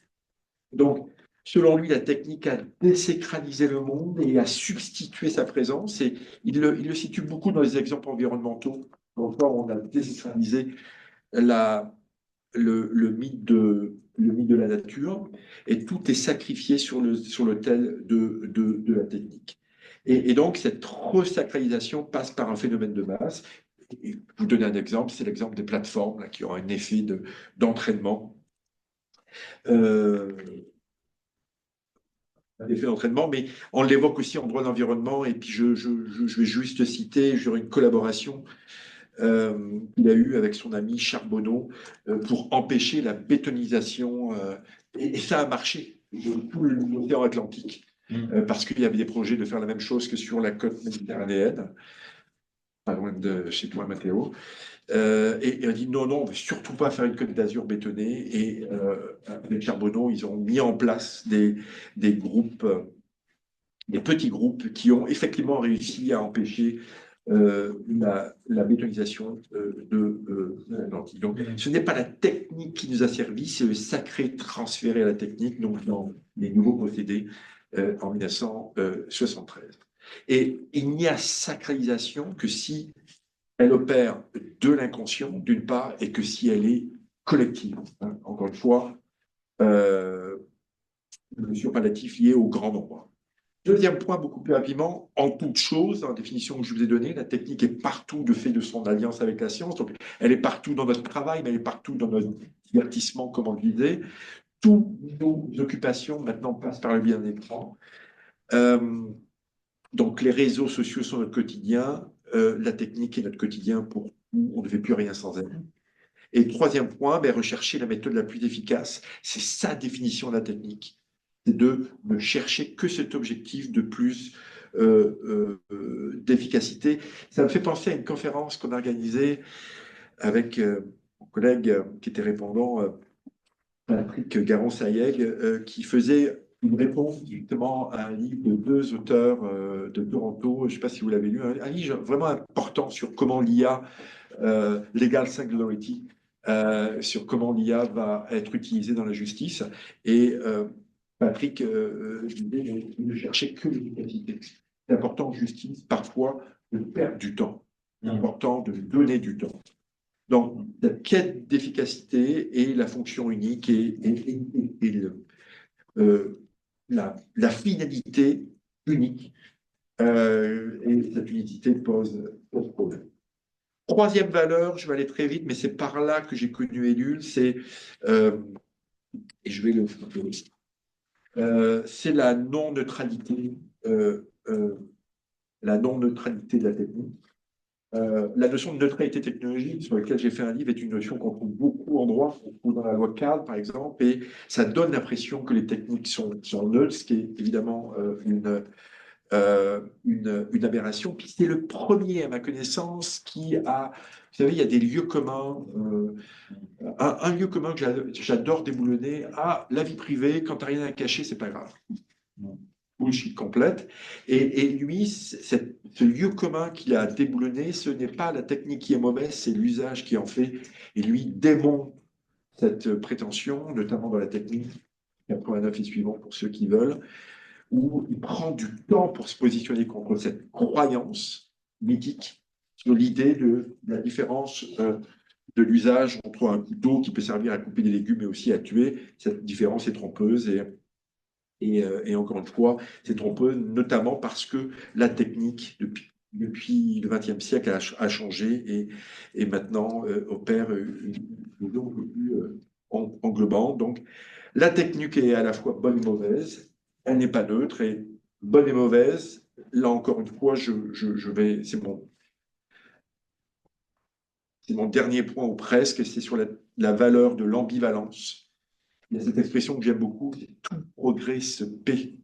Speaker 1: Donc, selon lui, la technique a désacralisé le monde et a substitué sa présence. Et il le situe beaucoup dans les exemples environnementaux. Donc, on a désacralisé le mythe de la nature et tout est sacrifié sur l'autel de la technique. Et donc, cette resacralisation passe par un phénomène de masse. Et je vous donne un exemple, c'est l'exemple des plateformes là, qui ont un effet d'entraînement. un effet d'entraînement, mais on l'évoque aussi en droit de l'environnement. Et puis, je vais juste citer, j'aurai une collaboration qu'il a eue avec son ami Charbonneau pour empêcher la bétonisation. Et ça a marché de tout l'océan Atlantique, parce qu'il y avait des projets de faire la même chose que sur la côte méditerranéenne, pas loin de chez toi, Mathéo. Et on dit non, non, on ne veut surtout pas faire une Côte d'Azur bétonnée. Et avec Charbonneau, ils ont mis en place des groupes, des petits groupes qui ont effectivement réussi à empêcher la bétonisation de l'Atlantique. Donc, ce n'est pas la technique qui nous a servi, c'est le sacré transféré à la technique, donc dans les nouveaux procédés en 1973. Et il n'y a sacralisation que si elle opère de l'inconscient, d'une part, et que si elle est collective. Hein, encore une fois, le mesure palliatif lié au grand nombre. Deuxième point, beaucoup plus rapidement, en toute chose, dans la définition que je vous ai donnée, la technique est partout de fait de son alliance avec la science. Donc, elle est partout dans notre travail, mais elle est partout dans notre divertissement, comme on le disait. Toutes nos occupations maintenant passent par le biais d'un écran. Donc, les réseaux sociaux sont notre quotidien. La technique est notre quotidien pour nous. On ne fait plus rien sans elle. Et troisième point, rechercher la méthode la plus efficace. C'est sa définition de la technique. C'est de ne chercher que cet objectif de plus d'efficacité. Ça me fait penser à une conférence qu'on a organisée avec mon collègue qui était répondant, Patrick Garon-Sayeg, qui faisait une réponse justement à un livre de deux auteurs de Toronto, je ne sais pas si vous l'avez lu, un livre vraiment important sur comment l'IA, Legal Singularity, sur comment l'IA va être utilisée dans la justice. Et Patrick disait ne chercher que l'efficacité. C'est important en justice, parfois, de perdre du temps. C'est important de donner du temps. Donc, la quête d'efficacité et la fonction unique et la finalité unique. Et cette unicité pose problème. Troisième valeur, je vais aller très vite, mais c'est par là que j'ai connu Ellul, c'est, et je vais c'est la non-neutralité, la non-neutralité de la technique. La notion de neutralité technologique, sur laquelle j'ai fait un livre, est une notion qu'on trouve beaucoup en droit, ou dans la loi cadre, par exemple, et ça donne l'impression que les techniques sont neutres, ce qui est évidemment une aberration. Puis c'est le premier, à ma connaissance, qui a, vous savez, il y a des lieux communs, un lieu commun que j'adore déboulonner, la vie privée, quand tu n'as rien à cacher, c'est pas grave. Bullshit complète. Et lui, ce lieu commun qu'il a déboulonné, ce n'est pas la technique qui est mauvaise, c'est l'usage qui en fait. Et lui démonte cette prétention, notamment dans la technique 89 et suivant pour ceux qui veulent, où il prend du temps pour se positionner contre cette croyance mythique sur l'idée de la différence de l'usage entre un couteau qui peut servir à couper des légumes mais aussi à tuer. Cette différence est trompeuse et encore une fois, c'est trompeux, notamment parce que la technique, depuis le XXe siècle, a changé et maintenant opère une vision un peu plus englobante. Donc, la technique est à la fois bonne et mauvaise, elle n'est pas neutre, et bonne et mauvaise, là encore une fois, c'est mon dernier point ou presque, c'est sur la valeur de l'ambivalence. Il y a cette expression que j'aime beaucoup, c'est tout progrès se paie.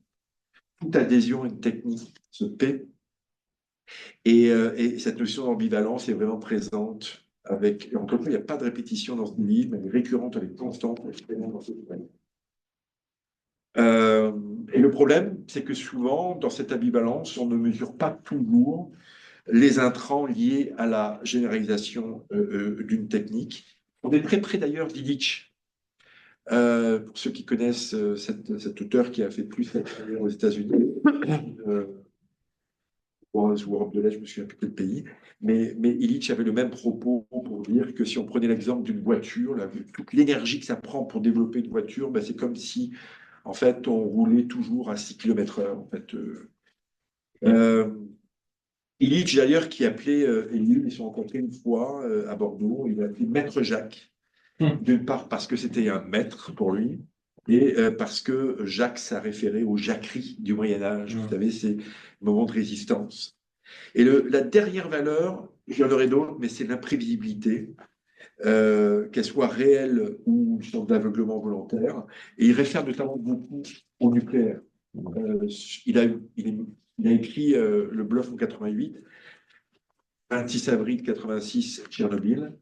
Speaker 1: Toute adhésion à une technique se paie. Et cette notion d'ambivalence est vraiment présente avec, encore une fois, il n'y a pas de répétition dans ce livre, elle est récurrente, elle est constante, dans ce livre. Et le problème, c'est que souvent, dans cette ambivalence, on ne mesure pas toujours les intrants liés à la généralisation d'une technique. On est très près d'ailleurs d'Illich. Pour ceux qui connaissent cet auteur qui a fait plus aux États-Unis, ou Europe de l'Est, je me souviens plus quel pays, mais Illich avait le même propos pour dire que si on prenait l'exemple d'une voiture, toute l'énergie que ça prend pour développer une voiture, c'est comme si, en fait, on roulait toujours à 6 km/h. En fait. Illich, d'ailleurs, qui appelait Ellul, ils se sont rencontrés une fois à Bordeaux, il a appelé Maître Jacques, d'une part parce que c'était un maître pour lui, et parce que Jacques s'est référé aux jacqueries du Moyen Âge. Vous savez, c'est le moment de résistance. Et la dernière valeur, j'en aurais d'autres, mais c'est l'imprévisibilité, qu'elle soit réelle ou une sorte d'aveuglement volontaire. Et il réfère notamment beaucoup au nucléaire. Euh, il a, il a écrit Le Bluff en 88, 26 avril 86, Tchernobyl,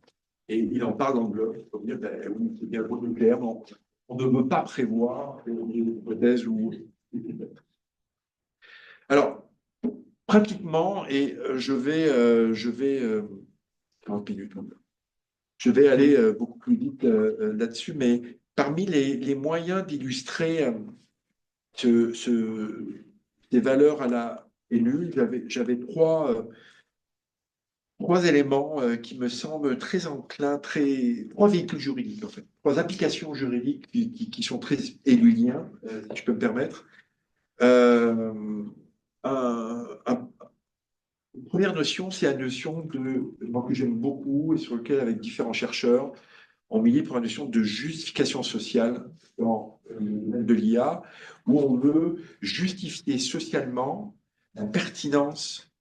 Speaker 1: et il en parle dans le Bluff pour dire ben, oui, c'est bien le mot nucléaire, mais on ne veut pas prévoir les hypothèses où. Alors, pratiquement, et je vais 40 minutes. Je vais aller beaucoup plus vite là-dessus, mais parmi les moyens d'illustrer ces valeurs à la élue, j'avais trois éléments qui me semblent très enclins, trois véhicules juridiques en fait, trois applications juridiques qui sont très éluliens, si je peux me permettre. Euh, un, Une première notion, c'est la notion moi, que j'aime beaucoup et sur lequel, avec différents chercheurs, on milite pour la notion de justification sociale dans le domaine de l'IA, où on veut justifier socialement la pertinence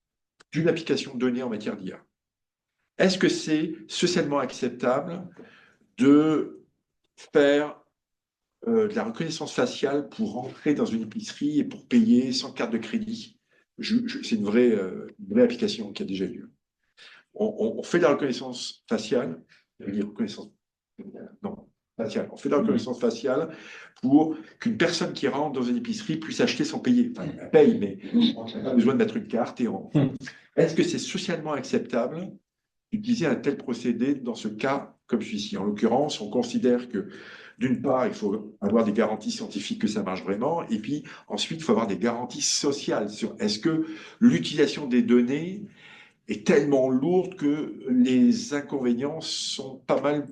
Speaker 1: d'une application donnée en matière d'IA. Est-ce que c'est socialement acceptable de faire de la reconnaissance faciale pour rentrer dans une épicerie et pour payer sans carte de crédit? C'est une vraie application qui a déjà eu lieu. On fait de la reconnaissance faciale, je veux dire reconnaissance non, faciale. On fait de la reconnaissance faciale pour qu'une personne qui rentre dans une épicerie puisse acheter sans payer. Enfin, elle paye, mais on n'a pas besoin de mettre une carte et on. Est-ce que c'est socialement acceptable d'utiliser un tel procédé dans ce cas comme celui-ci? En l'occurrence, on considère que d'une part, il faut avoir des garanties scientifiques que ça marche vraiment, et puis ensuite, il faut avoir des garanties sociales sur est-ce que l'utilisation des données est tellement lourde que les inconvénients sont pas mal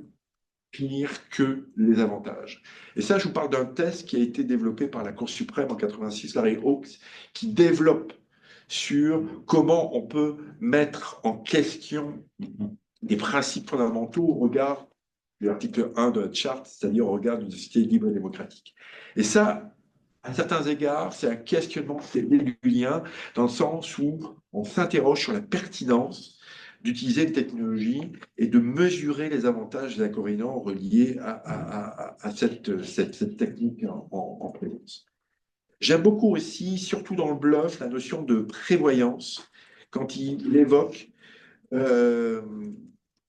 Speaker 1: pire que les avantages. Et ça, je vous parle d'un test qui a été développé par la Cour suprême en 86, Larry Hawkes, qui développe sur comment on peut mettre en question des principes fondamentaux au regard de l'article 1 de la charte, c'est-à-dire au regard d'une société libre et démocratique. Et ça, à certains égards, c'est un questionnement hegélien, dans le sens où on s'interroge sur la pertinence d'utiliser une technologie et de mesurer les avantages et les inconvénients reliés à cette technique en présence. J'aime beaucoup aussi, surtout dans le bluff, la notion de prévoyance, quand il évoque euh,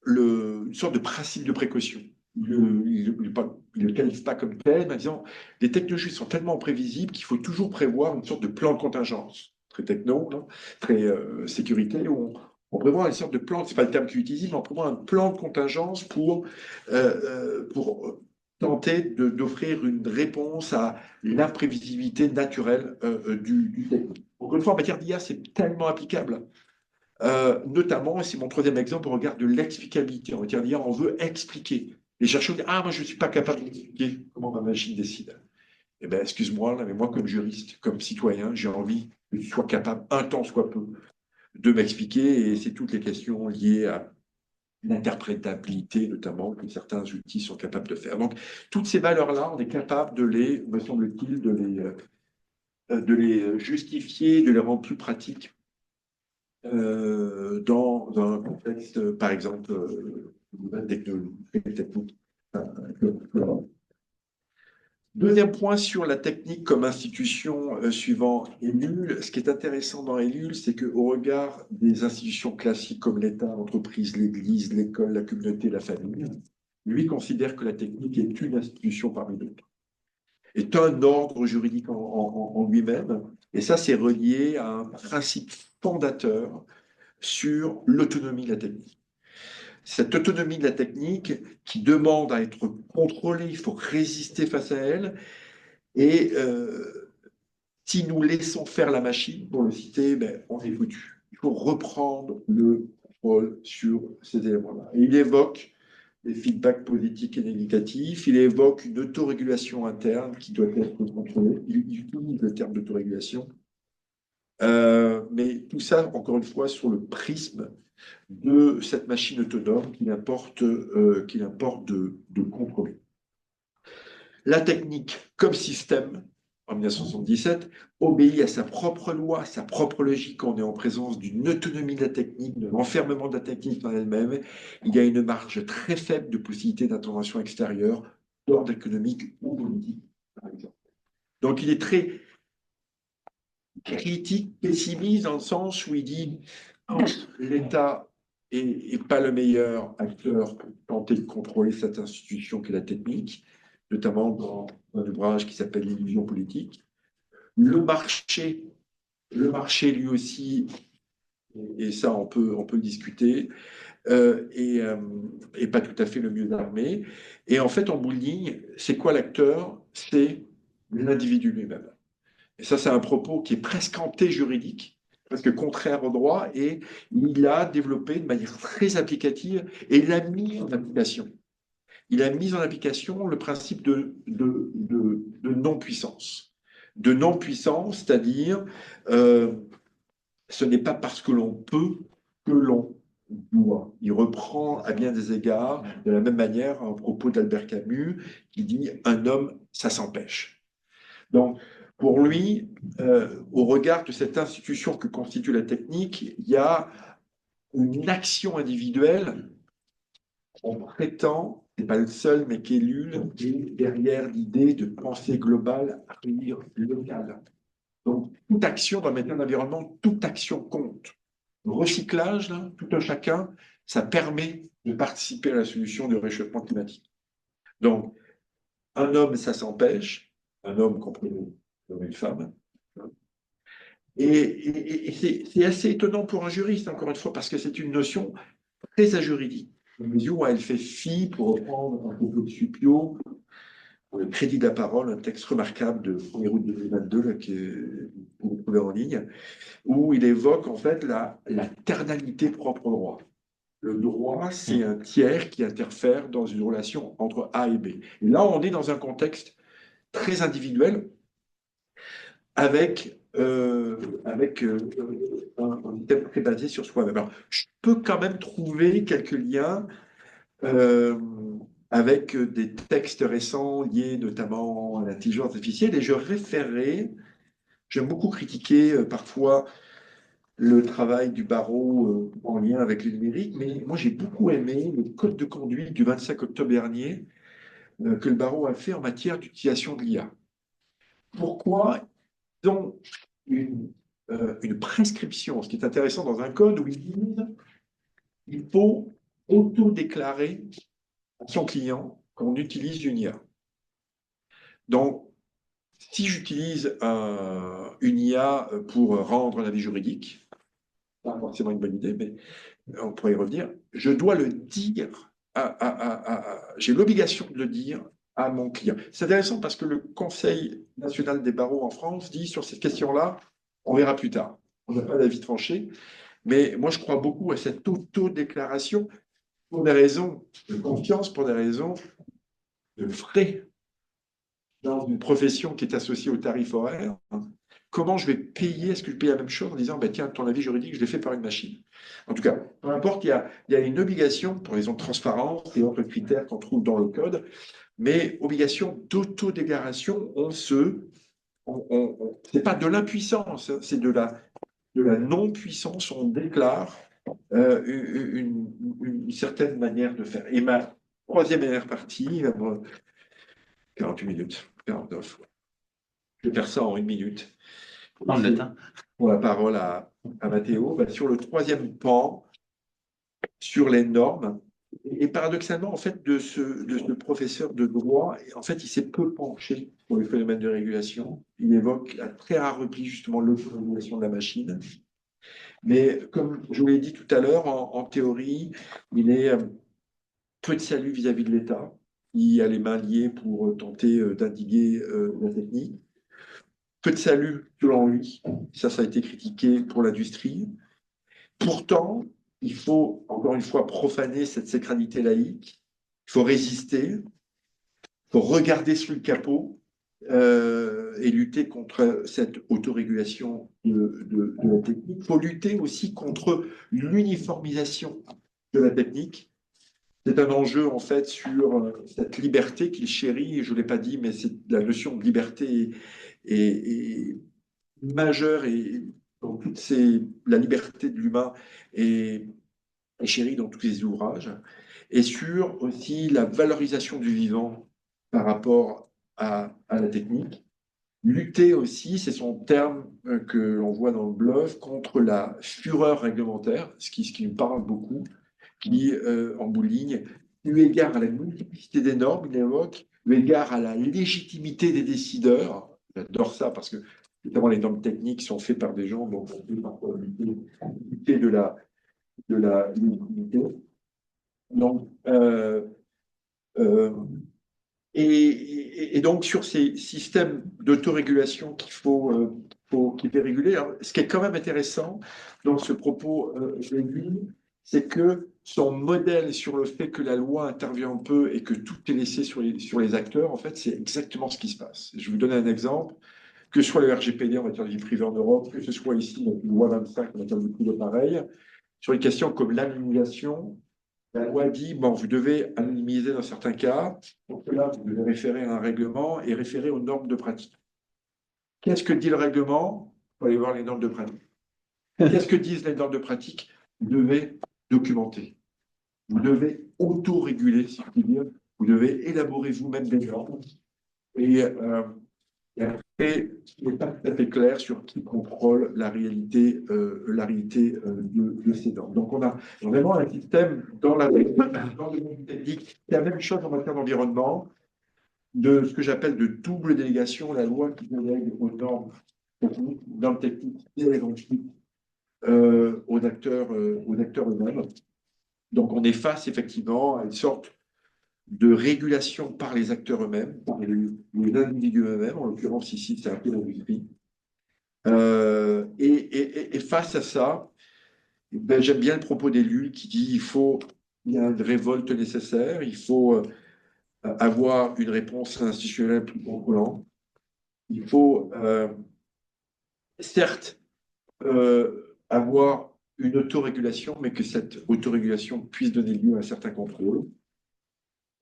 Speaker 1: une sorte de principe de précaution. Il ne le qualifie pas comme tel, mais en disant les technologies sont tellement prévisibles qu'il faut toujours prévoir une sorte de plan de contingence, très techno, non très sécurité, où on prévoit une sorte de plan, c'est pas le terme qu'il utilise, mais on prévoit un plan de contingence pour tenter d'offrir une réponse à l'imprévisibilité naturelle du technique. Encore une fois, en matière d'IA, c'est tellement applicable. Notamment, et c'est mon troisième exemple, au regard de l'explicabilité. On va dire, on veut expliquer. Les chercheurs disent, ah, moi, je ne suis pas capable d'expliquer comment ma machine décide. Eh bien, excuse-moi, mais moi, comme juriste, comme citoyen, j'ai envie que tu sois capable, un temps soit peu, de m'expliquer. Et c'est toutes les questions liées à l'interprétabilité, notamment, que certains outils sont capables de faire. Donc, toutes ces valeurs-là, on est capable me semble-t-il, de les justifier, de les rendre plus pratiques dans un contexte, par exemple, de nouvelles techniques. Deuxième point sur la technique comme institution suivant ELUL. Ce qui est intéressant dans ELUL, c'est qu'au regard des institutions classiques comme l'État, l'entreprise, l'Église, l'école, la communauté, la famille, lui considère que la technique est une institution parmi d'autres, est un ordre juridique en lui-même. Et ça, c'est relié à un principe fondateur sur l'autonomie de la technique. Cette autonomie de la technique qui demande à être contrôlée, il faut résister face à elle. Et si nous laissons faire la machine, pour le citer, ben, on est foutu. Il faut reprendre le contrôle sur ces éléments-là. Et il évoque des feedbacks positifs et négatifs, il évoque une autorégulation interne qui doit être contrôlée. Il utilise le terme d'autorégulation. Mais tout ça, encore une fois, sur le prisme de cette machine autonome qu'il importe de contrôler. La technique, comme système, en 1977, obéit à sa propre loi, sa propre logique. On est en présence d'une autonomie de la technique, de l'enfermement de la technique en elle-même. Il y a une marge très faible de possibilité d'intervention extérieure, d'ordre économique ou politique, par exemple. Donc il est très critique, pessimiste, dans le sens où il dit l'État n'est pas le meilleur acteur pour tenter de contrôler cette institution qu'est la technique, notamment dans un ouvrage qui s'appelle L'illusion politique. Le marché, le marché lui aussi, et ça on peut le discuter, et pas tout à fait le mieux armé. Et en fait, en bout de ligne, c'est quoi l'acteur? C'est l'individu lui-même. Et ça, c'est un propos qui est presque anté-juridique, presque contraire au droit, et il a développé de manière très applicative, et il a mis en application. Il a mis en application le principe de non-puissance. De non-puissance, c'est-à-dire, ce n'est pas parce que l'on peut que l'on doit. Il reprend à bien des égards, de la même manière, un propos d'Albert Camus, qui dit « un homme, ça s'empêche ». Donc, pour lui, au regard de cette institution que constitue la technique, il y a une action individuelle. On prétend, c'est pas le seul, mais qu'Ellul est derrière l'idée de pensée globale à venir locale. Donc, toute action dans le maintien de l'environnement, toute action compte. Le recyclage, là, tout un chacun, ça permet de participer à la solution du réchauffement climatique. Donc, un homme, ça s'empêche, un homme compris comme une femme. Et c'est assez étonnant pour un juriste, encore une fois, parce que c'est une notion très ajuridique. Une mesure où elle fait fi, pour reprendre un propos de Suppiot, pour le crédit de la parole, un texte remarquable de 1er août 2022, là, que vous trouvez en ligne, où il évoque en fait la ternalité propre au droit. Le droit, c'est un tiers qui interfère dans une relation entre A et B. Et là, on est dans un contexte très individuel, avec un thème très basé sur soi-même. Alors, je peux quand même trouver quelques liens euh, avec des textes récents liés notamment à l'intelligence artificielle, et je référerai, j'aime beaucoup critiquer parfois le travail du barreau en lien avec le numérique, mais moi j'ai beaucoup aimé le code de conduite du 25 octobre dernier que le barreau a fait en matière d'utilisation de l'IA. Pourquoi ils ont une prescription, ce qui est intéressant dans un code où ils disent il faut auto-déclarer à son client quand on utilise une IA. Donc, si j'utilise une IA pour rendre un avis juridique, pas forcément une bonne idée, mais on pourrait y revenir, je dois le dire, j'ai l'obligation de le dire à mon client. C'est intéressant parce que le Conseil national des barreaux en France dit sur cette question-là, on verra plus tard. On n'a pas d'avis tranché, mais moi je crois beaucoup à cette auto-déclaration pour des raisons de confiance, pour des raisons de frais dans une profession qui est associée au tarif horaire. Comment je vais payer? Est-ce que je paye la même chose en disant, bah, tiens, ton avis juridique, je l'ai fait par une machine? En tout cas, peu importe, il y a une obligation pour raison de transparence et autres critères qu'on trouve dans le code, mais obligation d'autodéclaration, c'est pas de l'impuissance, hein, c'est de la non-puissance, on déclare une certaine manière de faire. Et ma troisième et dernière partie, 48 minutes, 49. Je vais faire ça en 1 minute.
Speaker 2: Prendre le temps.
Speaker 1: Pour la parole à Mathéo, bah, sur le troisième pan, sur les normes. Et paradoxalement, en fait, de ce professeur de droit, en fait, il s'est peu penché pour les phénomènes de régulation. Il évoque à très rare repli justement l'autorégulation de la machine. Mais comme je vous l'ai dit tout à l'heure, en théorie, il est peu de salut vis-à-vis de l'État. Il a les mains liées pour tenter d'indiguer la technique. Peu de salut selon lui. Ça a été critiqué pour l'industrie. Pourtant, il faut, encore une fois, profaner cette sacralité laïque. Il faut résister. Il faut regarder sous le capot et lutter contre cette autorégulation de la technique. Il faut lutter aussi contre l'uniformisation de la technique. C'est un enjeu, en fait, sur cette liberté qu'il chérit, et je ne l'ai pas dit, mais la notion de liberté est majeure, et dans la liberté de l'humain est chérie dans tous les ouvrages, et sur aussi la valorisation du vivant par rapport à la technique. Lutter aussi, c'est son terme que l'on voit dans le bluff, contre la fureur réglementaire, ce qui me parle beaucoup, qui, en bout de ligne, eu égard à la multiplicité des normes, il évoque, eu égard à la légitimité des décideurs. J'adore ça parce que, notamment, les normes techniques sont faites par des gens dont on peut parfois douter de la légitimité. Donc, euh, et donc, sur ces systèmes d'autorégulation qu'il fait réguler, alors, ce qui est quand même intéressant dans ce propos, je l'ai dit, c'est que son modèle sur le fait que la loi intervient peu et que tout est laissé sur les acteurs, en fait, c'est exactement ce qui se passe. Je vais vous donner un exemple, que ce soit le RGPD en matière de vie privée en Europe, que ce soit ici, donc, la loi 25 en matière de coûts de pareil, sur les questions comme l'anonymisation. La loi dit, bon, vous devez anonymiser dans certains cas, donc là, vous devez référer à un règlement et référer aux normes de pratique. Qu'est-ce que dit le règlement? Il faut aller voir les normes de pratique. Qu'est-ce que disent les normes de pratique? Vous devez documenter. Vous devez auto-réguler, si je puis dire. Vous devez élaborer vous-même des normes. Et après, il n'est pas tout à fait clair sur qui contrôle la réalité de ces normes. Donc, on a vraiment un système dans le monde technique. C'est la même chose en matière d'environnement, de ce que j'appelle de double délégation, la loi qui délègue aux normes techniques et ensuite aux acteurs eux-mêmes. Donc, on est face effectivement à une sorte de régulation par les acteurs eux-mêmes, par les individus eux-mêmes, en l'occurrence ici, c'est un peu l'industrie. Et face à ça, ben, j'aime bien le propos d'Ellul qui dit il y a une révolte nécessaire, il faut avoir une réponse institutionnelle plus contrôlante. Il faut certes avoir une autorégulation, mais que cette autorégulation puisse donner lieu à un certain contrôle.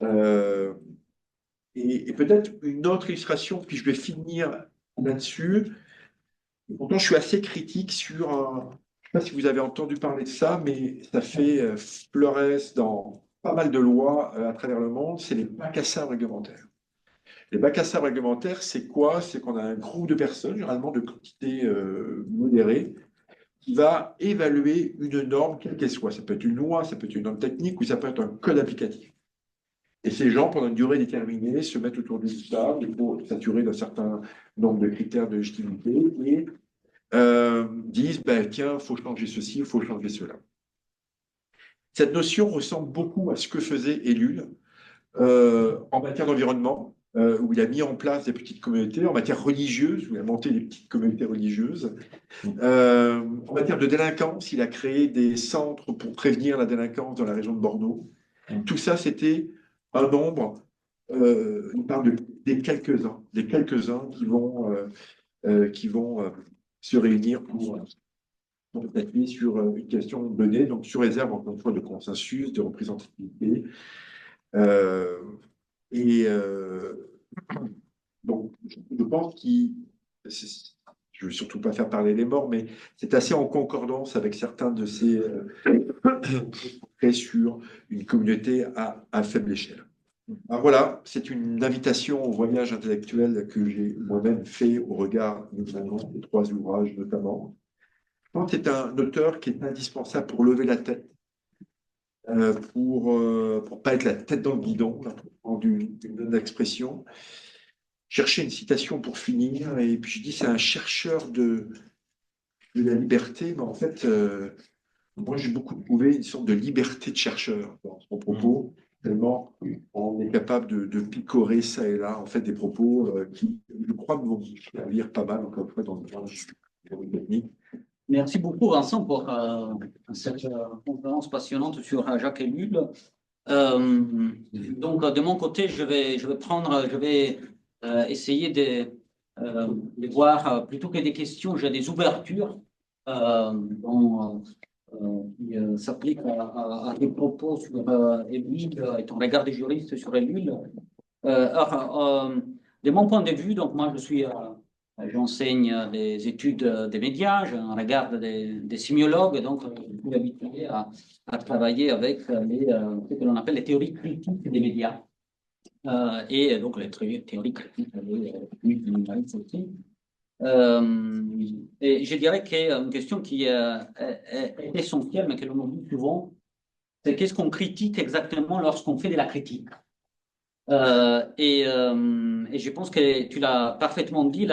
Speaker 1: Euh, et peut-être une autre illustration, puis je vais finir là-dessus. Pourtant, je suis assez critique sur je ne sais pas si vous avez entendu parler de ça, mais ça fait fleuresse dans pas mal de lois à travers le monde, c'est les bacs à sable réglementaires. Les bacs à sable réglementaires, c'est quoi? C'est qu'on a un groupe de personnes, généralement de quantité modérée, qui va évaluer une norme, quelle qu'elle soit. Ça peut être une loi, ça peut être une norme technique ou ça peut être un code applicatif. Et ces gens, pendant une durée déterminée, se mettent autour d'une table pour s'assurer d'un certain nombre de critères de légitimité et disent, ben, tiens, il faut changer ceci, il faut changer cela. Cette notion ressemble beaucoup à ce que faisait Ellul en matière d'environnement, où il a mis en place des petites communautés, en matière religieuse, où il a monté des petites communautés religieuses. En matière de délinquance, il a créé des centres pour prévenir la délinquance dans la région de Bordeaux. Tout ça, c'était un nombre, on parle des quelques-uns qui vont se réunir pour statuer sur une question donnée, donc sur réserve, encore une fois, de consensus, de représentativité. Euh, et donc, je pense je ne veux surtout pas faire parler les morts, mais c'est assez en concordance avec certains de ces sur une communauté à faible échelle. Alors voilà, c'est une invitation au voyage intellectuel que j'ai moi-même fait au regard notamment des trois ouvrages notamment. Je pense que c'est un auteur qui est indispensable pour lever la tête, pour pas être la tête dans le guidon, là, pour prendre une bonne expression. Chercher une citation pour finir, et puis je dis c'est un chercheur de la liberté, mais en fait, moi j'ai beaucoup trouvé une sorte de liberté de chercheur dans son propos, tellement on est capable de picorer ça et là, en fait, des propos qui, je crois, me vont servir pas mal, encore une fois, dans le technique.
Speaker 3: Merci beaucoup, Vincent, pour cette conférence passionnante sur Jacques Ellul. Donc, de mon côté, je vais essayer de voir, plutôt que des questions, j'ai des ouvertures dont qui s'applique à des propos sur Ellul et ton regard des juristes sur Ellul. De mon point de vue, donc moi j'enseigne des études des médias, je regarde des sémiologues, donc je suis habitué à travailler avec ce que l'on appelle les théories critiques des médias. Et donc les théories critiques des médias aussi. Et je dirais qu'une question qui est essentielle, mais que l'on oublie souvent, c'est qu'est-ce qu'on critique exactement lorsqu'on fait de la critique. Et je pense que tu l'as parfaitement dit,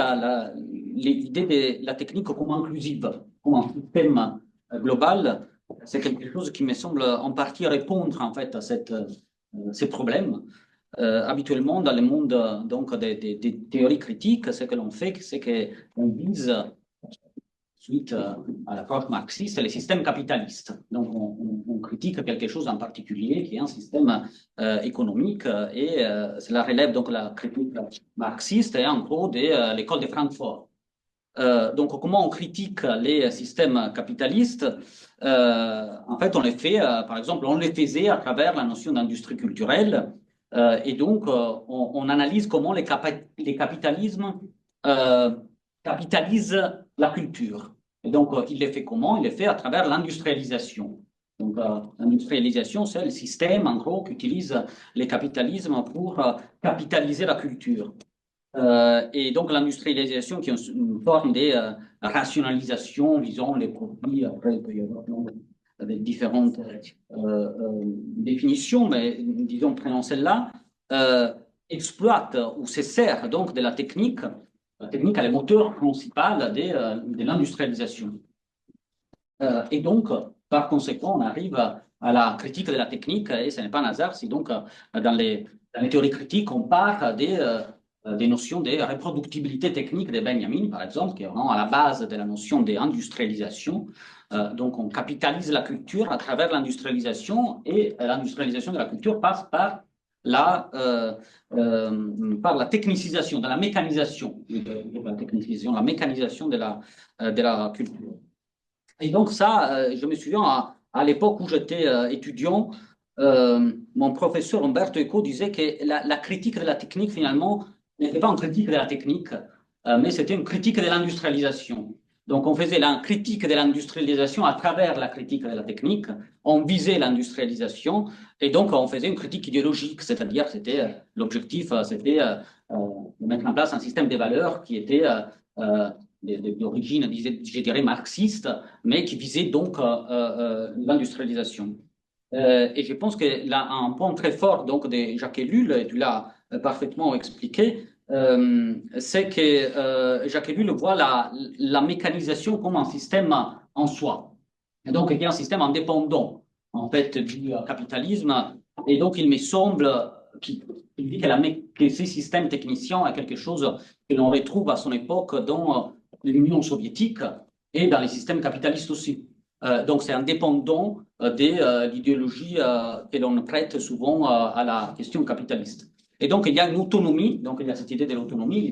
Speaker 3: l'idée de la technique comme inclusive, comme un système global, c'est quelque chose qui me semble en partie répondre en fait à ces problèmes. Habituellement, dans le monde donc des théories critiques, ce que l'on fait, c'est qu'on vise, suite à l'approche marxiste, les systèmes capitalistes. Donc, on critique quelque chose en particulier qui est un système économique et cela relève donc la critique marxiste et en gros de l'école de Francfort. Donc, comment on critique les systèmes capitalistes? En fait, on les fait, par exemple, on les faisait à travers la notion d'industrie culturelle. Et donc, on analyse comment les capitalismes capitalisent la culture. Et donc, il les fait comment? Il les fait à travers l'industrialisation. Donc, l'industrialisation, c'est le système, en gros, qu'utilise les capitalismes pour capitaliser la culture. Et donc l'industrialisation qui est une forme de rationalisation, disons, les produits, après il peut y avoir avec différentes définitions, mais disons, prenons celle-là, exploite ou se sert donc de la technique. La technique est le moteur principal de l'industrialisation. Et donc, par conséquent, on arrive à la critique de la technique, et ce n'est pas un hasard si donc dans les théories critiques, on part des notions de reproductibilité technique de Benjamin, par exemple, qui est vraiment à la base de la notion d'industrialisation. Donc, on capitalise la culture à travers l'industrialisation, et l'industrialisation de la culture passe par la technicisation, de la mécanisation, la mécanisation de la culture. Et donc ça, je me souviens à l'époque où j'étais étudiant, mon professeur Umberto Eco disait que la critique de la technique, finalement, n'était pas une critique de la technique, mais c'était une critique de l'industrialisation. Donc on faisait la critique de l'industrialisation à travers la critique de la technique, on visait l'industrialisation, et donc on faisait une critique idéologique, c'est-à-dire c'était l'objectif, c'était de mettre en place un système de valeurs qui était d'origine, je dirais, marxiste, mais qui visait donc l'industrialisation. Et je pense que là, un point très fort donc, de Jacques Ellul, et tu l'as parfaitement expliqué, c'est que Jacques Ellul voit la mécanisation comme un système en soi. Et donc, il y a un système indépendant, en fait, du capitalisme. Et donc, il me semble qu'il dit que ces systèmes techniciens est quelque chose que l'on retrouve à son époque dans l'Union soviétique et dans les systèmes capitalistes aussi. Donc, c'est indépendant de l'idéologie que l'on prête souvent à la question capitaliste. Et donc, il y a une autonomie, donc il y a cette idée de l'autonomie,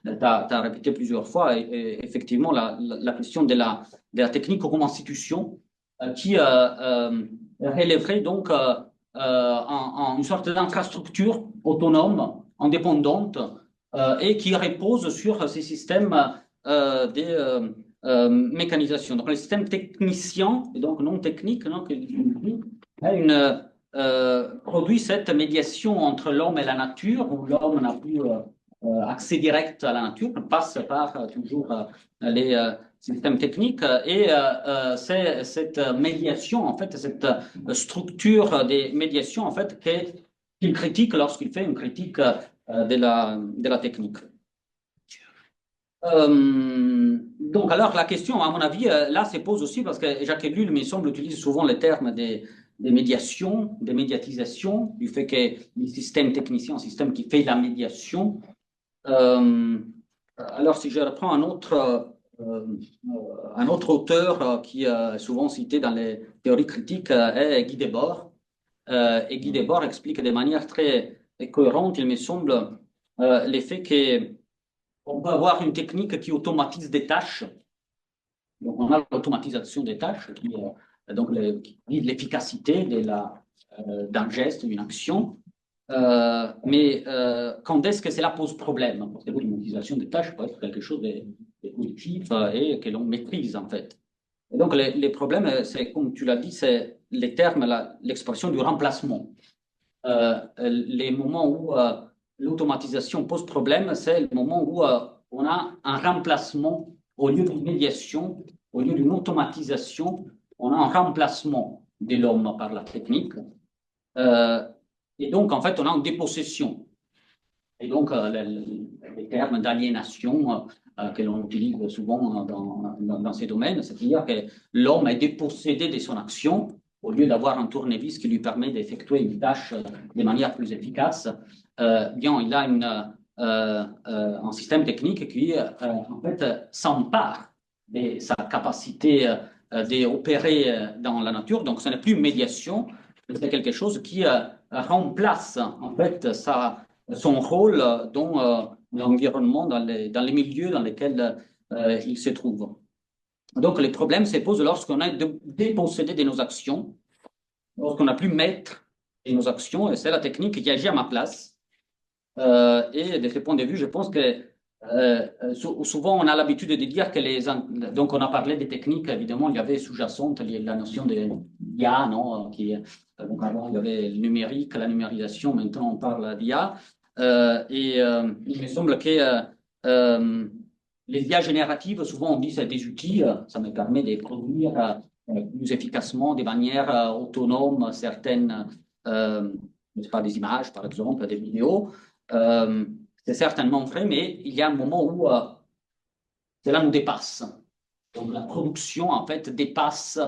Speaker 3: tu as répété plusieurs fois, et effectivement, la question de la technique comme institution qui relèverait donc une sorte d'infrastructure autonome, indépendante, et qui repose sur ces systèmes de mécanisation. Donc, le système technicien, et donc non technique, produit cette médiation entre l'homme et la nature, où l'homme n'a plus accès direct à la nature, passe par toujours les systèmes techniques, et c'est cette médiation, en fait, cette structure des médiations, en fait, qu'il critique lorsqu'il fait une critique de la technique. Donc, alors, la question, à mon avis, là, se pose aussi parce que Jacques Ellul, il me semble, utilise souvent le terme des médiations, des médiatisations, du fait que le système technicien, un système qui fait la médiation. Alors, si je reprends un autre auteur qui est souvent cité dans les théories critiques est Guy Debord. Et Guy Debord explique de manière très cohérente, il me semble, l'effet qu'on peut avoir une technique qui automatise des tâches. Donc, on a l'automatisation des tâches qui donc qui vivent l'efficacité d'un geste, d'une action. Mais quand est-ce que cela pose problème? Parce que l'automatisation des tâches peut être quelque chose de positif et que l'on maîtrise en fait. Et donc les problèmes, c'est comme tu l'as dit, c'est les termes, l'expression du remplacement. Les moments où l'automatisation pose problème, c'est le moment où on a un remplacement au lieu d'une médiation, au lieu d'une automatisation, on a un remplacement de l'homme par la technique. Et donc, en fait, on a une dépossession. Et donc, les termes d'aliénation que l'on utilise souvent dans ces domaines, c'est-à-dire que l'homme est dépossédé de son action au lieu d'avoir un tournevis qui lui permet d'effectuer une tâche de manière plus efficace. Bien, il a un système technique qui, en fait, s'empare de sa capacité d'opérer dans la nature. Donc, ce n'est plus une médiation, c'est quelque chose qui remplace, en fait, son rôle dans l'environnement, dans les milieux dans lesquels il se trouve. Donc, les problèmes se posent lorsqu'on est dépossédé de nos actions, lorsqu'on n'a plus maître de nos actions, et c'est la technique qui agit à ma place. Et de ce point de vue, je pense que souvent on a l'habitude de dire que donc on a parlé des techniques, évidemment, il y avait sous-jacente la notion de l'IA, non, donc avant il y avait le numérique, la numérisation, maintenant on parle d'IA. Il me semble que les IA génératives, souvent on dit c'est des outils, ça me permet de produire plus efficacement, de manière autonome, certaines, je sais pas, des images par exemple, des vidéos. C'est certainement vrai, mais il y a un moment où cela nous dépasse. Donc la production, en fait, dépasse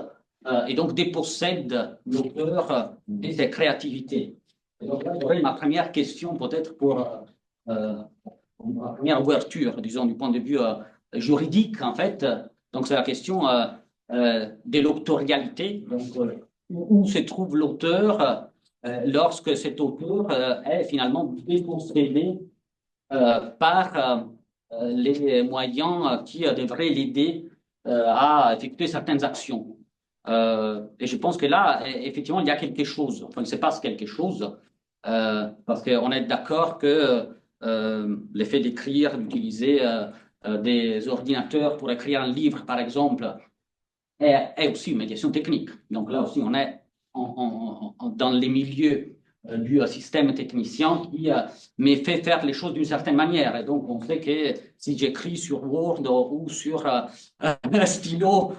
Speaker 3: et donc dépossède l'auteur de ses créativités. Et donc là, j'aurais ma première question peut-être pour ma première ouverture, disons, du point de vue juridique, en fait. Donc c'est la question de l'autorialité. Donc où se trouve l'auteur lorsque cet auteur est finalement dépossédé par les moyens qui devraient l'aider à effectuer certaines actions. Et je pense que là, effectivement, il y a quelque chose, enfin, il se passe quelque chose, parce qu'on est d'accord que l'effet d'écrire, d'utiliser des ordinateurs pour écrire un livre, par exemple, est aussi une médiation technique. Donc là aussi, on est dans les milieux du système technicien qui me fait faire les choses d'une certaine manière. Et donc, on sait que si j'écris sur Word ou sur un stylo,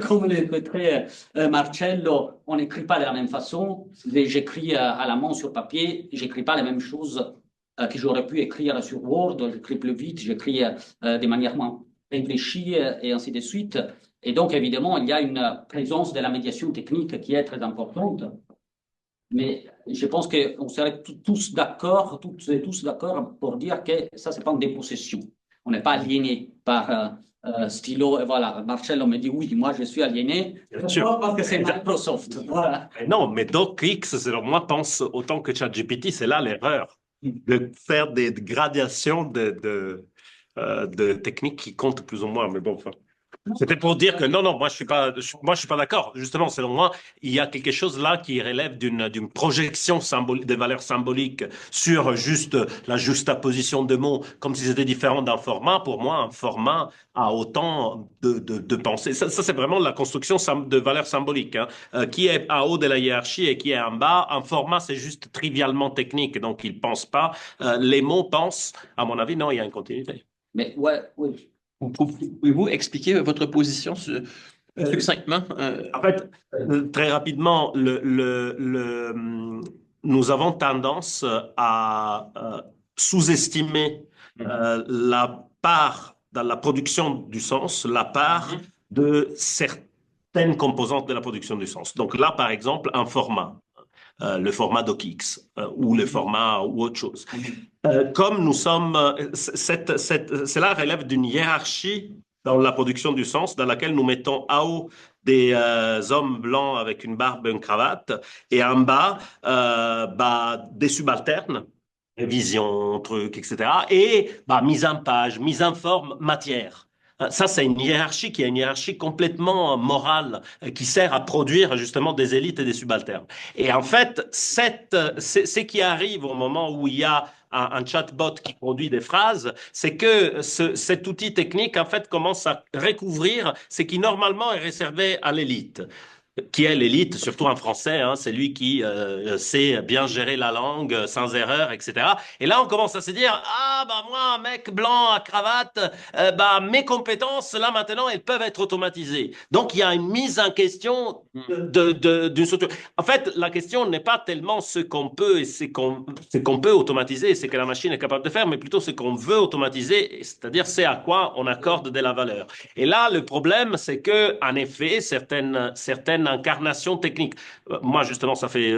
Speaker 3: comme le très Marcello, on n'écrit pas de la même façon. Si j'écris à la main sur papier, j'écris pas les mêmes choses que j'aurais pu écrire sur Word. J'écris plus vite, j'écris de manière moins réfléchie et ainsi de suite. Et donc, évidemment, il y a une présence de la médiation technique qui est très importante. Mais je pense qu'on serait tous d'accord, toutes et tous d'accord pour dire que ça, c'est pas une dépossession. On n'est pas aliéné par stylo. Et voilà, Marcello me dit oui, moi, je suis aliéné. Pourquoi? Parce que c'est Microsoft. Voilà.
Speaker 4: Non, mais DocX, selon moi, pense autant que ChatGPT, c'est là l'erreur. De faire des gradations de techniques qui comptent plus ou moins. Mais bon, enfin. C'était pour dire que non, moi je suis pas d'accord. Justement, selon moi, il y a quelque chose là qui relève d'une projection de valeurs symboliques sur juste la juxtaposition de mots, comme si c'était différent d'un format. Pour moi, un format a autant de pensée. Ça c'est vraiment la construction de valeurs symboliques, hein. Qui est en haut de la hiérarchie et qui est en bas. Un format, c'est juste trivialement technique, donc il pense pas. Les mots pensent. À mon avis, non, il y a une continuité.
Speaker 3: Mais ouais, oui.
Speaker 2: Pouvez-vous expliquer votre position succinctement?
Speaker 4: En fait, très rapidement, nous avons tendance à sous-estimer la part dans la production du sens, la part de certaines composantes de la production du sens. Donc là, par exemple, un format. Le format DocX ou le format ou autre chose. Comme nous sommes, cela relève d'une hiérarchie dans la production du sens, dans laquelle nous mettons en haut des hommes blancs avec une barbe et une cravate, et en bas, des subalternes, révision, trucs, etc. Et mise en page, mise en forme, matière. Ça, c'est une hiérarchie qui est une hiérarchie complètement morale, qui sert à produire justement des élites et des subalternes. Et en fait, ce qui arrive au moment où il y a un chatbot qui produit des phrases, c'est que cet outil technique, en fait, commence à recouvrir ce qui normalement est réservé à l'élite. Qui est l'élite, surtout en français, hein, c'est lui qui sait bien gérer la langue sans erreur, etc. Et là, on commence à se dire, ah bah moi, un mec blanc à cravate, bah mes compétences là maintenant, elles peuvent être automatisées. Donc il y a une mise en question d'une structure. En fait, la question n'est pas tellement ce qu'on peut et ce qu'on peut automatiser, ce que la machine est capable de faire, mais plutôt ce qu'on veut automatiser, c'est-à-dire c'est à quoi on accorde de la valeur. Et là, le problème, c'est que, en effet, certaines incarnations techniques. Moi, justement, ça fait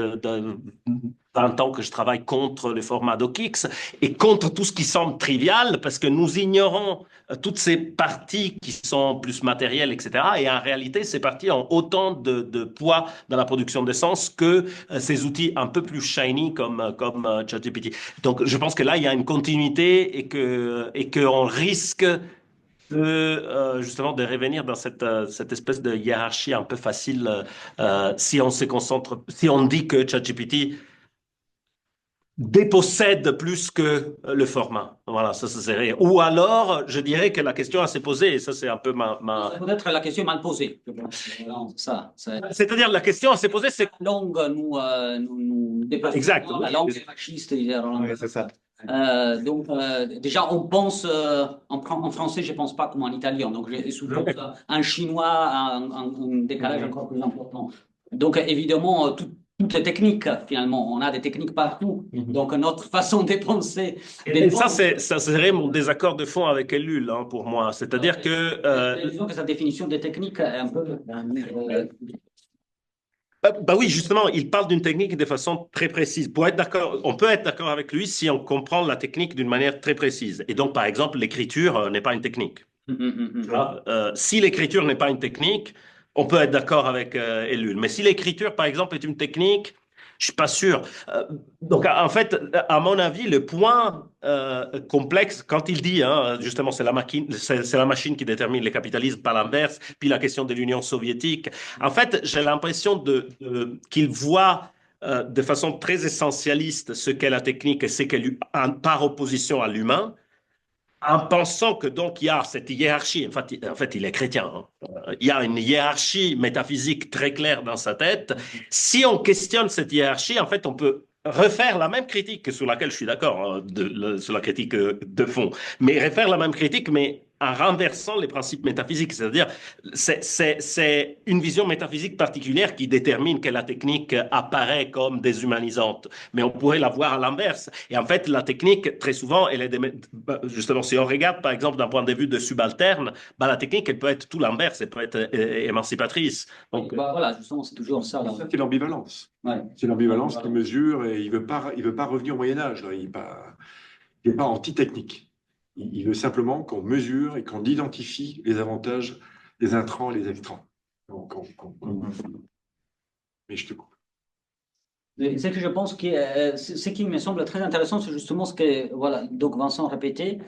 Speaker 4: 20 ans que je travaille contre le format DocX et contre tout ce qui semble trivial, parce que nous ignorons toutes ces parties qui sont plus matérielles, etc. Et en réalité, ces parties ont autant de poids dans la production d'essence que ces outils un peu plus shiny comme ChatGPT. Donc, je pense que là, il y a une continuité et qu'on risque justement de revenir dans cette espèce de hiérarchie un peu facile si on se concentre, si on dit que ChatGPT dépossède plus que le format. Voilà, ça serait. Ou alors, je dirais que la question à se poser, et ça c'est un peu
Speaker 3: Peut-être la question est mal posée. Ça,
Speaker 4: c'est-à-dire la question à se poser, c'est.
Speaker 3: La langue nous dépasse.
Speaker 4: Exact.
Speaker 3: La langue est fasciste.
Speaker 4: Oui, c'est ça.
Speaker 3: Donc, déjà, on pense en français, je ne pense pas comme en italien. Donc, j'ai souvent un chinois, un décalage encore plus important. Donc, évidemment, tout est technique, finalement. On a des techniques partout. Donc, notre façon de penser.
Speaker 4: Et ça serait mon désaccord de fond avec Ellul, hein, pour moi. C'est-à-dire que.
Speaker 3: Disons que sa définition des techniques est un peu.
Speaker 4: Bah oui, justement, il parle d'une technique de façon très précise. Pour être d'accord, on peut être d'accord avec lui si on comprend la technique d'une manière très précise. Et donc, par exemple, l'écriture n'est pas une technique. Tu vois, si l'écriture n'est pas une technique, on peut être d'accord avec Ellul. Mais si l'écriture, par exemple, est une technique, je suis pas sûr. Donc, en fait, à mon avis, le point complexe, quand il dit, hein, justement, c'est la machine qui détermine le capitalisme, pas l'inverse, puis la question de l'Union soviétique. En fait, j'ai l'impression qu'il voit de façon très essentialiste ce qu'est la technique et ce qu'elle par opposition à l'humain en pensant que donc il y a cette hiérarchie, en fait il est chrétien, hein. Il y a une hiérarchie métaphysique très claire dans sa tête. Si on questionne cette hiérarchie, en fait on peut refaire la même critique sur laquelle je suis d'accord, hein, sur la critique de fond, mais refaire la même critique, mais en renversant les principes métaphysiques, c'est-à-dire c'est une vision métaphysique particulière qui détermine que la technique apparaît comme déshumanisante, mais on pourrait la voir à l'inverse. Et en fait, la technique, très souvent, elle est justement, si on regarde par exemple d'un point de vue de subalterne, bah, la technique, elle peut être tout l'inverse, elle peut être émancipatrice. Donc,
Speaker 3: bah, voilà, justement, c'est toujours ça.
Speaker 1: Ça, c'est l'ambivalence.
Speaker 3: Ouais.
Speaker 1: C'est l'ambivalence qui mesure et il veut pas revenir au Moyen-Âge. Il n'est pas anti-technique. Il veut simplement qu'on mesure et qu'on identifie les avantages des intrants et les extrants. Mais je te coupe.
Speaker 3: Ce que je pense ce qui me semble très intéressant, c'est justement ce que voilà, donc Vincent répétait,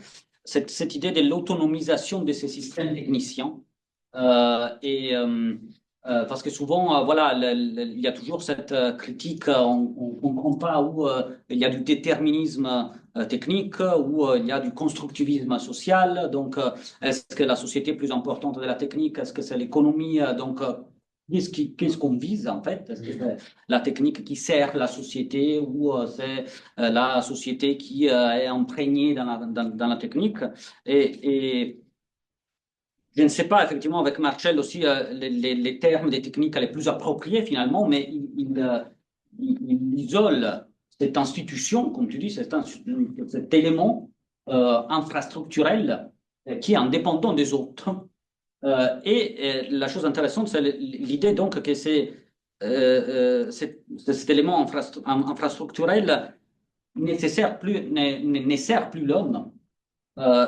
Speaker 3: cette idée de l'autonomisation de ces systèmes techniciens. Parce que souvent, voilà, il y a toujours cette critique, on ne comprend pas où il y a du déterminisme technique, où il y a du constructivisme social. Donc, est-ce que la société est plus importante de la technique? Est-ce que c'est l'économie? Donc, qu'est-ce qu'on vise en fait? Est-ce que c'est la technique qui sert la société ou c'est la société qui est imprégnée dans la technique? Et je ne sais pas, effectivement, avec Marcel aussi, les termes des techniques les plus appropriés finalement, mais il isole cette institution, comme tu dis, cet élément infrastructurel qui est indépendant des autres. Et la chose intéressante, c'est l'idée donc que cet élément infrastructurel ne sert plus l'homme,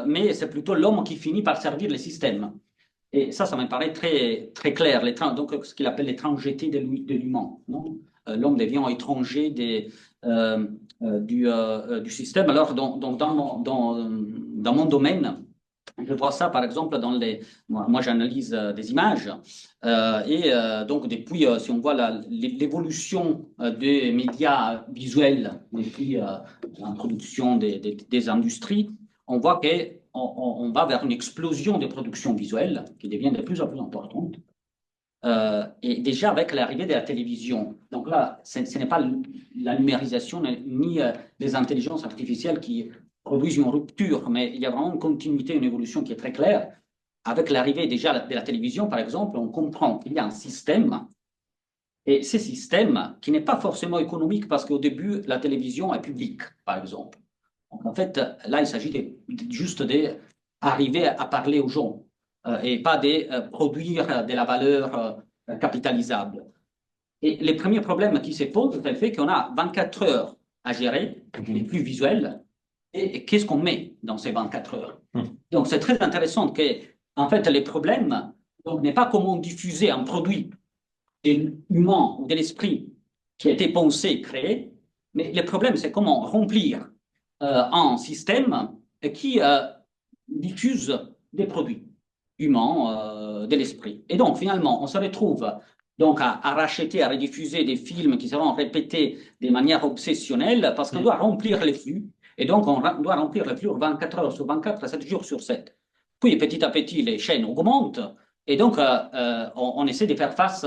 Speaker 3: mais c'est plutôt l'homme qui finit par servir les systèmes. Et ça me paraît très, très clair. Donc, ce qu'il appelle l'étrangeté de l'humain. L'homme devient étranger du système. Alors, dans mon domaine, Je vois ça, par exemple, dans les. Moi j'analyse des images. Donc, depuis, si on voit l'évolution des médias visuels depuis l'introduction des industries, on voit qu'on va vers une explosion des productions visuelles qui devient de plus en plus importante. Et déjà avec l'arrivée de la télévision. Donc là, ce n'est pas la numérisation ni les intelligences artificielles qui produisent une rupture, mais il y a vraiment une continuité, une évolution qui est très claire. Avec l'arrivée déjà de la télévision, par exemple, on comprend qu'il y a un système, et ce système qui n'est pas forcément économique parce qu'au début, la télévision est publique, par exemple. Donc en fait, là, il s'agit juste d'arriver à parler aux gens et pas de produire de la valeur capitalisable. Et les premiers problèmes qui se posent, c'est le fait qu'on a 24 heures à gérer, les plus visuels, et qu'est-ce qu'on met dans ces 24 heures. Donc c'est très intéressant que, en fait, les problèmes n'est pas comment diffuser un produit humain ou de l'esprit qui a été pensé, créé, mais le problème c'est comment remplir un système qui diffuse des produits humains de l'esprit. Et donc, finalement, on se retrouve donc à racheter, à rediffuser des films qui seront répétés de manière obsessionnelle parce qu'on doit remplir les flux. Et donc, on doit remplir les flux 24 heures sur 24, 7 jours sur 7. Puis, petit à petit, les chaînes augmentent. Et donc, on essaie de faire face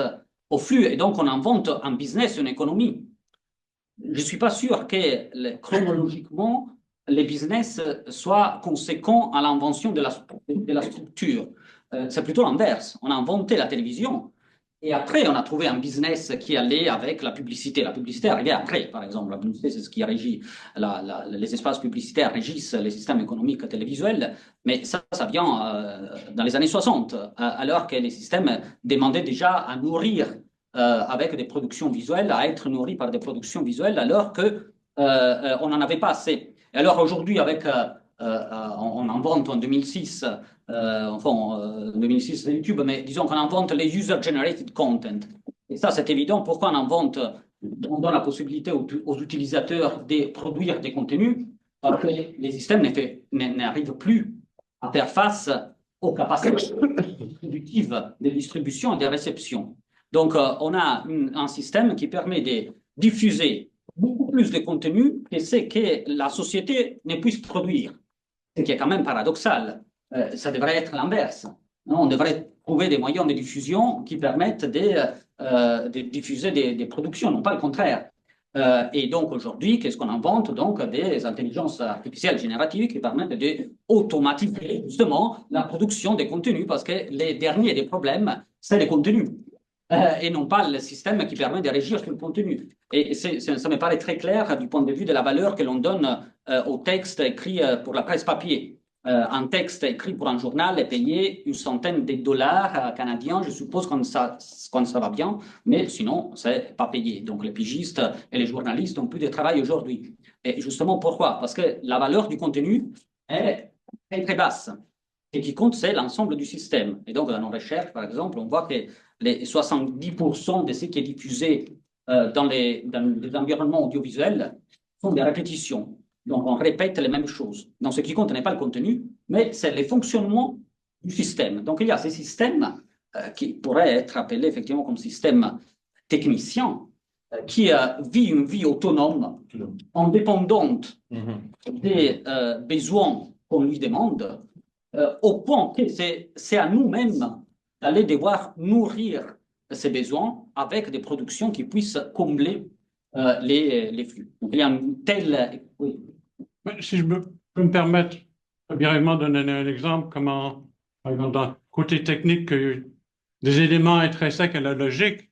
Speaker 3: au flux. Et donc, on invente un business, une économie. Je ne suis pas sûr que chronologiquement, les business soient conséquents à l'invention de la structure. C'est plutôt l'inverse. On a inventé la télévision et après, on a trouvé un business qui allait avec la publicité. La publicité est arrivée après, par exemple. La publicité, c'est ce qui régit, les espaces publicitaires régissent les systèmes économiques télévisuels, mais ça vient dans les années 60, alors que les systèmes demandaient déjà à nourrir avec des productions visuelles, à être nourris par des productions visuelles, alors qu'on n'en avait pas assez. Et alors aujourd'hui, on invente en 2006, en 2006 c'est YouTube, mais disons qu'on invente les user-generated content. Et ça, c'est évident. Pourquoi on donne la possibilité aux utilisateurs de produire des contenus, parce que les systèmes n'arrivent plus à faire face aux capacités distributives de distribution et de réception. Donc, on a un système qui permet de diffuser beaucoup plus de contenu que ce que la société ne puisse produire, ce qui est quand même paradoxal. Ça devrait être l'inverse. On devrait trouver des moyens de diffusion qui permettent de diffuser des productions, non pas le contraire. Et donc aujourd'hui, qu'est-ce qu'on invente? Donc des intelligences artificielles génératives qui permettent d'automatiser justement la production des contenus, parce que les derniers des problèmes, c'est les contenus. Et non pas le système qui permet de régir sur le contenu. Et ça me paraît très clair du point de vue de la valeur que l'on donne au texte écrit pour la presse papier. Un texte écrit pour un journal est payé une centaine de dollars canadiens, je suppose, quand ça va bien, mais sinon, c'est pas payé. Donc, les pigistes et les journalistes n'ont plus de travail aujourd'hui. Et justement, pourquoi? Parce que la valeur du contenu est très, très basse. Ce qui compte, c'est l'ensemble du système. Et donc, dans nos recherches, par exemple, on voit que les 70% de ce qui est diffusé dans les environnements audiovisuels sont des répétitions. Donc, on répète les mêmes choses. Donc, ce qui compte n'est pas le contenu, mais c'est le fonctionnement du système. Donc, il y a ces systèmes qui pourraient être appelés effectivement comme systèmes techniciens, qui vit une vie autonome, indépendante des besoins qu'on lui demande, au point que c'est à nous-mêmes d'aller devoir nourrir ces besoins avec des productions qui puissent combler les flux. Donc, il y a une telle... Oui.
Speaker 5: Si je peux me permettre brièvement de donner un exemple, comment, par exemple, dans le côté technique, des éléments intrinsèques à la logique,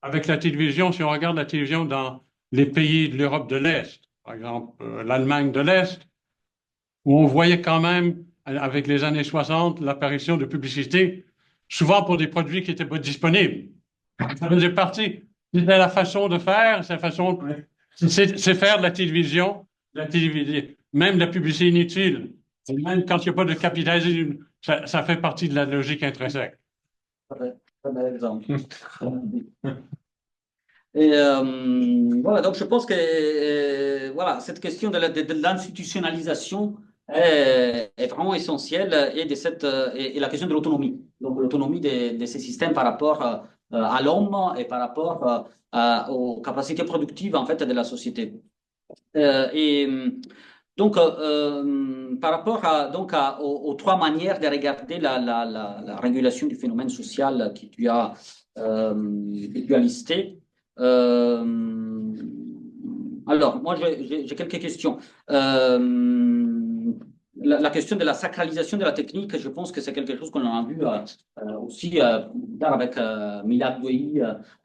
Speaker 5: avec la télévision, si on regarde la télévision dans les pays de l'Europe de l'Est, par exemple l'Allemagne de l'Est, où on voyait quand même, avec les années 60, l'apparition de publicités, souvent pour des produits qui n'étaient pas disponibles. Ça faisait partie. C'était la façon de faire, c'est faire de la télévision, même la publicité inutile. Même quand il n'y a pas de capitalisme, ça fait partie de la logique intrinsèque.
Speaker 3: Très bel exemple. Et voilà, donc je pense que voilà, cette question de l'institutionnalisation est vraiment essentielle et, et la question de l'autonomie. Donc, l'autonomie de ces systèmes par rapport à l'homme et par rapport aux capacités productives en fait, de la société. Et donc, par rapport aux trois manières de regarder la régulation du phénomène social que tu as listé, alors, moi, j'ai quelques questions. La question de la sacralisation de la technique, je pense que c'est quelque chose qu'on a vu aussi avec Milad Douei,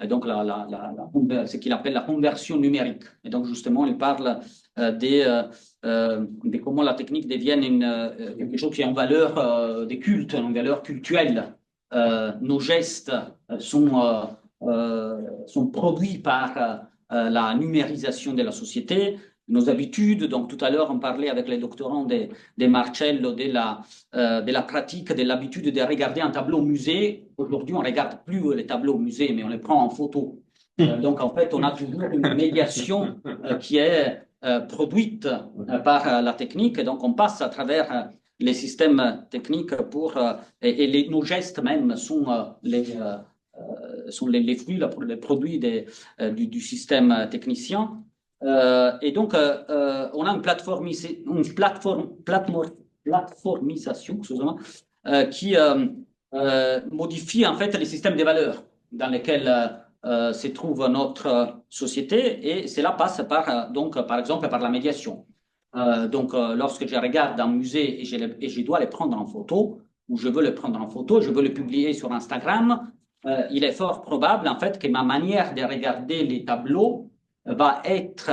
Speaker 3: donc ce qu'il appelle la conversion numérique. Et donc, justement, il parle de comment la technique devienne quelque chose qui a une valeur de culte, une valeur cultuelle. Nos gestes sont produits par la numérisation de la société, nos habitudes. Donc, tout à l'heure, on parlait avec les doctorants de Marcello de la pratique, de l'habitude de regarder un tableau au musée. Aujourd'hui, on ne regarde plus les tableaux au musée, mais on les prend en photo. Donc, en fait, on a toujours une médiation qui est produite par la technique. Et donc, on passe à travers les systèmes techniques et nos gestes même sont les fruits, les produits du système technicien. Et donc, on a une plateformisation, excusez-moi, qui modifie en fait les systèmes de valeurs dans lesquels se trouve notre société, et cela passe par exemple par la médiation. Lorsque je regarde un musée et je dois les prendre en photo, ou je veux les prendre en photo, je veux les publier sur Instagram, il est fort probable en fait que ma manière de regarder les tableaux va être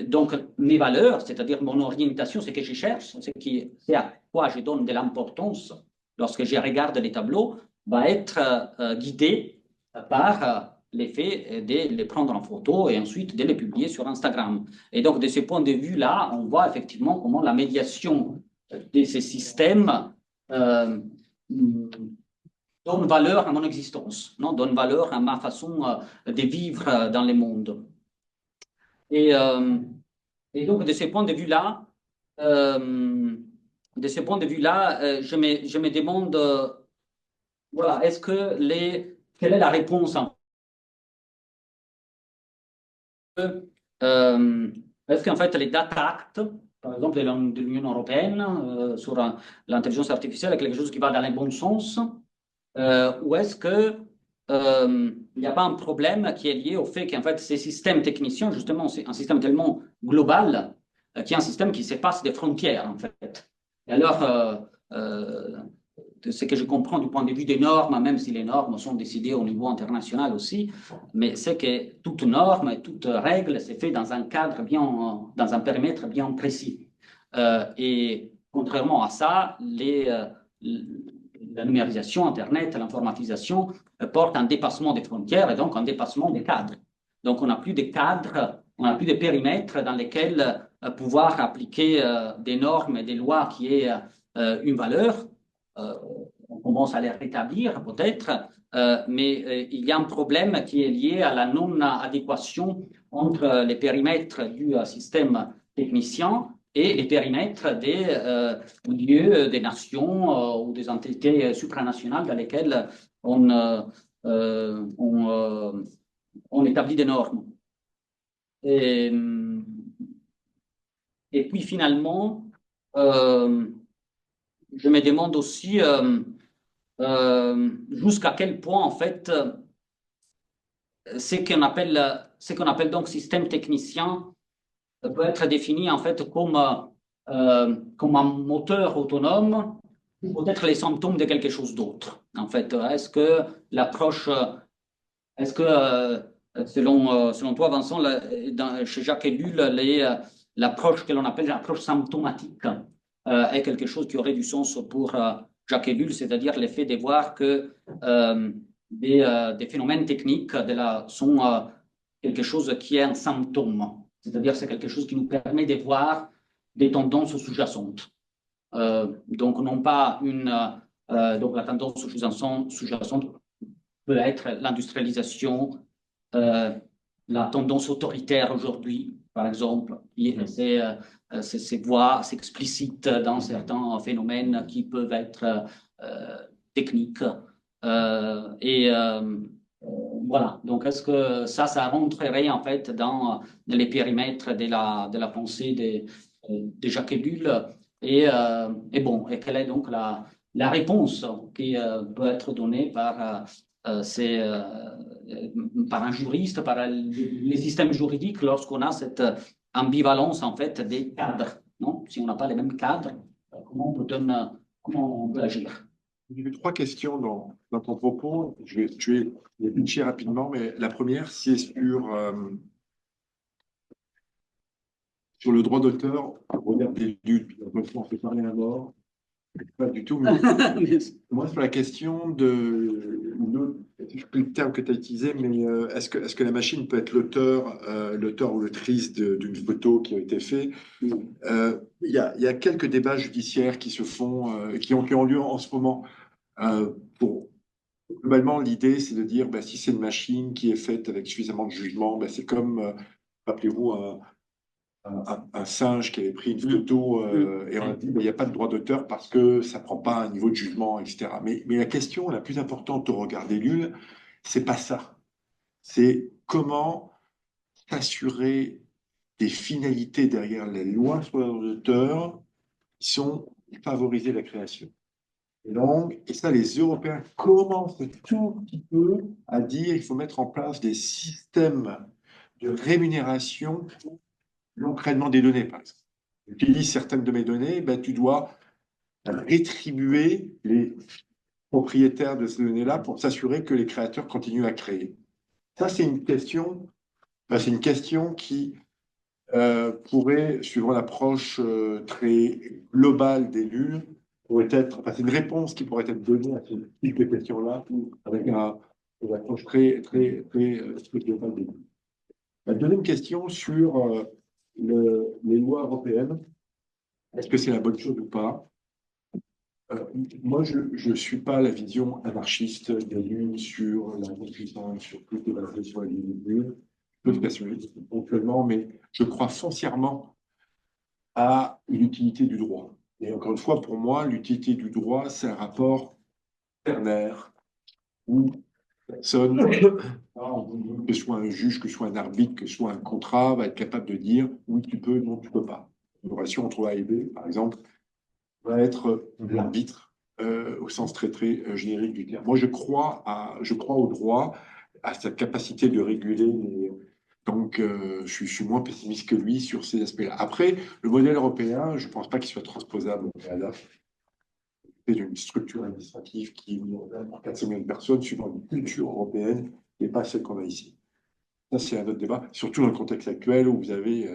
Speaker 3: donc mes valeurs, c'est-à-dire mon orientation, ce que je cherche, c'est à quoi je donne de l'importance lorsque je regarde les tableaux, va être guidé par l'effet de les prendre en photo et ensuite de les publier sur Instagram. Et donc, de ce point de vue-là, on voit effectivement comment la médiation de ces systèmes donne valeur à mon existence, non? Donne valeur à ma façon de vivre dans le monde. Et donc, de ce point de vue-là, je me demande, voilà, quelle est la réponse est-ce qu'en fait les data acts, par exemple de l'Union européenne sur l'intelligence artificielle, est quelque chose qui va dans le bon sens, ou est-ce que il n'y a pas un problème qui est lié au fait qu'en fait ces systèmes techniciens, justement, c'est un système tellement global qui est un système qui se passe des frontières, en fait. Et alors, de ce que je comprends du point de vue des normes, même si les normes sont décidées au niveau international aussi, mais c'est que toute norme et toute règle s'est fait dans un cadre dans un périmètre bien précis. Et contrairement à ça, la numérisation, Internet, l'informatisation portent un dépassement des frontières et donc un dépassement des cadres. Donc, on n'a plus de cadres, on n'a plus de périmètres dans lesquels pouvoir appliquer des normes et des lois qui aient une valeur. On commence à les rétablir peut-être, mais il y a un problème qui est lié à la non-adéquation entre les périmètres du système technicien et les périmètres des lieux, des nations ou des entités supranationales dans lesquelles on établit des normes. Et puis finalement, je me demande aussi jusqu'à quel point, en fait, ce qu'on appelle donc système technicien peut être défini, en fait, comme un moteur autonome ou peut-être les symptômes de quelque chose d'autre. En fait, est-ce que selon toi, Vincent, chez Jacques Ellul, l'approche que l'on appelle l'approche symptomatique est quelque chose qui aurait du sens pour Jacques Ellul, c'est-à-dire l'effet de voir que des phénomènes techniques sont quelque chose qui est un symptôme, c'est-à-dire c'est quelque chose qui nous permet de voir des tendances sous-jacentes. Donc, non pas donc la tendance sous-jacente peut être l'industrialisation, la tendance autoritaire aujourd'hui, par exemple, ces voix s'explicitent dans certains phénomènes qui peuvent être techniques. Voilà. Donc, est-ce que ça rentrerait en fait dans les périmètres de la pensée de Jacques Ellul? Et quelle est donc la réponse qui peut être donnée par par un juriste, par les systèmes juridiques lorsqu'on a cette ambivalence en fait des cadres, non? Si on n'a pas les mêmes cadres, comment on peut agir?
Speaker 1: J'ai eu trois questions dans ton propos. Je vais les pitcher rapidement, mais la première, c'est sur le droit d'auteur au regard des luttes. On fait parler à mort. Pas du tout, mais moi, sur la question je sais plus le terme que tu as utilisé, mais est-ce que la machine peut être l'auteur ou l'autrice d'une photo qui a été faite? Il y a quelques débats judiciaires qui se font, qui ont lieu en ce moment. Globalement, l'idée, c'est de dire, si c'est une machine qui est faite avec suffisamment de jugement, c'est comme, rappelez-vous, un singe qui avait pris une photo et on a dit il n'y a pas de droit d'auteur parce que ça ne prend pas un niveau de jugement, etc. Mais la question la plus importante au regard des Ellul, c'est pas ça. C'est comment s'assurer des finalités derrière les lois sur le droit d'auteur qui sont favoriser la création. Et ça, les Européens commencent tout petit peu à dire qu'il faut mettre en place des systèmes de rémunération pour l'entraînement des données, par exemple. Tu utilises certaines de mes données, tu dois rétribuer les propriétaires de ces données-là pour s'assurer que les créateurs continuent à créer. Ça, c'est une question qui pourrait, suivant l'approche très globale des LUL, c'est une réponse qui pourrait être donnée à ce type de questions-là avec une approche très globale des LUL. La deuxième question sur les lois européennes, est-ce que c'est la bonne chose ou pas? Moi, je ne suis pas la vision anarchiste des LUL sur la non-puissance, sur tout est basé sur la LUL. Je peux se passionner ponctuellement, mais je crois foncièrement à l'utilité du droit. Et encore une fois, pour moi, l'utilité du droit, c'est un rapport ternaire où personne, que ce soit un juge, que ce soit un arbitre, que ce soit un contrat, va être capable de dire oui, tu peux, non, tu peux pas. Une relation entre A et B, par exemple, va être l'arbitre au sens très générique du terme. Moi, je crois au droit, à sa capacité de réguler Donc, je suis moins pessimiste que lui sur ces aspects-là. Après, le modèle européen, je ne pense pas qu'il soit transposable au Canada. C'est une structure administrative qui pour 400 millions de personnes, suivant une culture européenne, n'est pas celle qu'on a ici. Ça, c'est un autre débat, surtout dans le contexte actuel où vous avez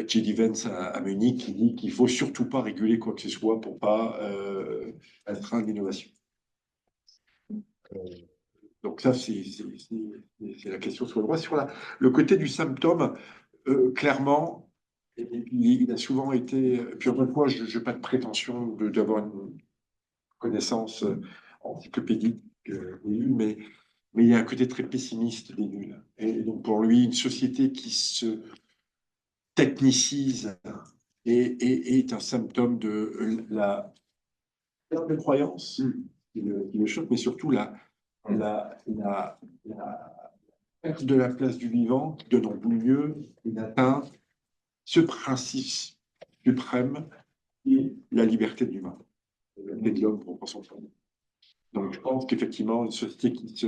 Speaker 1: J.D. Vance à Munich qui dit qu'il ne faut surtout pas réguler quoi que ce soit pour ne pas astreindre à l'innovation. Donc ça, c'est la question sur le droit. Sur le côté du symptôme, clairement, il a souvent été... Puis encore une fois, je n'ai pas de prétention d'avoir une connaissance encyclopédique des nuls, mais il y a un côté très pessimiste des nuls. Et donc pour lui, une société qui se technicise est un symptôme de la perte de croyance qui le choque, mais surtout la perte de la place du vivant, qui donne en mieux une atteinte, ce principe suprême et la liberté de l'humain, la liberté de l'homme pour prendre son temps. Donc je pense qu'effectivement, une société qui se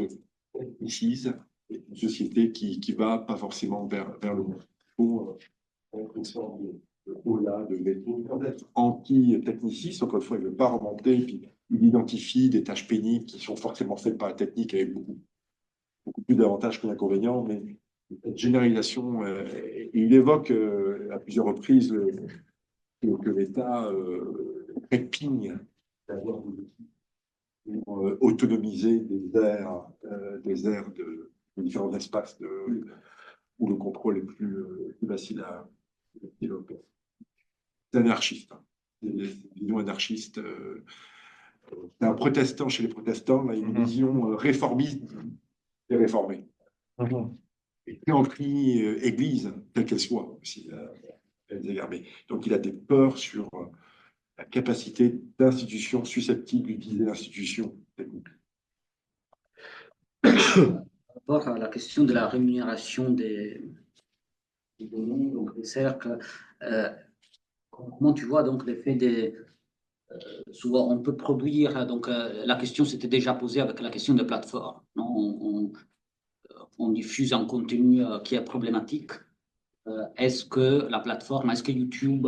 Speaker 1: technicise est une société qui va pas forcément vers le monde. Il faut une sorte au-delà de veto, d'être anti-techniciste, encore une fois, il ne veut pas remonter, puis il identifie des tâches pénibles qui sont forcément faites par la technique avec beaucoup plus d'avantages que d'inconvénients, mais cette généralisation, et il évoque à plusieurs reprises que l'État répigne d'avoir des outils pour autonomiser des aires de différents espaces où le contrôle est plus facile à développer. C'est anarchiste. C'est une vision anarchiste. C'est un protestant chez les protestants, il y a une vision réformiste des réformés. Et des théories églises, quelles qu'elles soient aussi. Donc il a des peurs sur la capacité d'institutions susceptibles d'utiliser l'institution technique.
Speaker 3: Par rapport à la question de la rémunération des données, donc des cercles, comment tu vois donc l'effet des. Souvent, on peut produire, donc la question s'était déjà posée avec la question de plateforme. Non on diffuse un contenu qui est problématique. Est-ce que la plateforme, est-ce que YouTube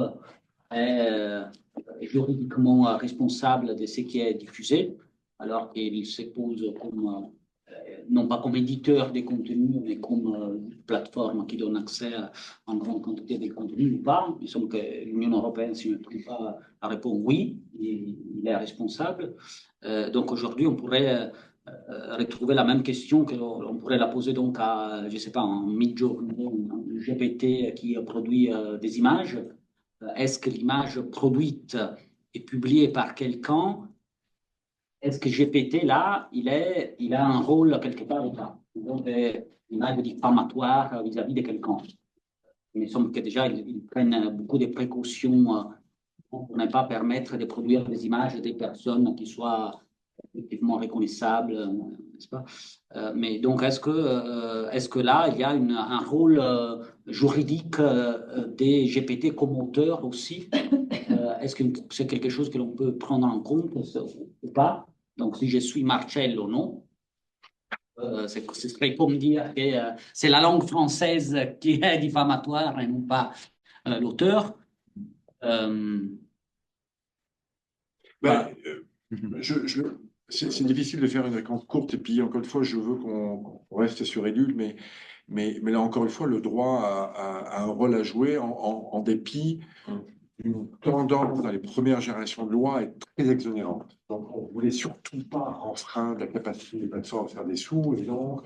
Speaker 3: est juridiquement responsable de ce qui est diffusé, alors qu'il se pose comme, non pas comme éditeur des contenus, mais comme plateforme qui donne accès à une grande quantité de contenus ou pas? Il semble que l'Union européenne, si je ne me trompe pas, a répondu oui, il est responsable. Donc aujourd'hui, on pourrait retrouver la même question qu'on pourrait la poser donc à, je sais pas, un Midjourney, un GPT qui produit des images. Est-ce que l'image produite et publiée par quelqu'un, est-ce que GPT là, il a un rôle quelque part ou pas? Donc, une image diffamatoire vis-à-vis de quelqu'un. Il me semble que déjà, ils prennent beaucoup de précautions pour ne pas permettre de produire des images des personnes qui soient effectivement reconnaissables, n'est-ce pas? Mais donc, est-ce que là, il y a un rôle juridique des GPT comme auteur aussi? Est-ce que c'est quelque chose que l'on peut prendre en compte ou pas? Donc, si je suis Marcello, non? Ce serait comme dire que c'est la langue française qui est diffamatoire et non pas l'auteur.
Speaker 1: Ben, c'est difficile de faire une réponse courte, et puis encore une fois, je veux qu'on reste sur Edule, mais là encore une fois, le droit a un rôle à jouer en dépit d'une tendance dans les premières générations de lois à être très exonérante. Donc on voulait surtout pas enfreindre la capacité des plateformes à faire des sous, et donc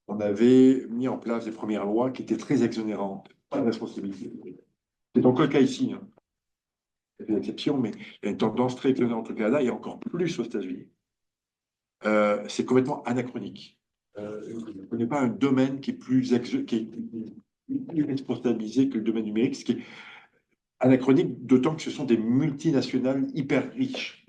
Speaker 1: on avait mis en place des premières lois qui étaient très exonérantes, pas de responsabilité. C'est donc le cas ici, hein. Il y a des exceptions, mais il y a une tendance très exonérante au Canada et encore plus aux États-Unis. C'est complètement anachronique. Je ne connais pas un domaine qui est plus responsabilisé que le domaine numérique, ce qui est anachronique, d'autant que ce sont des multinationales hyper riches.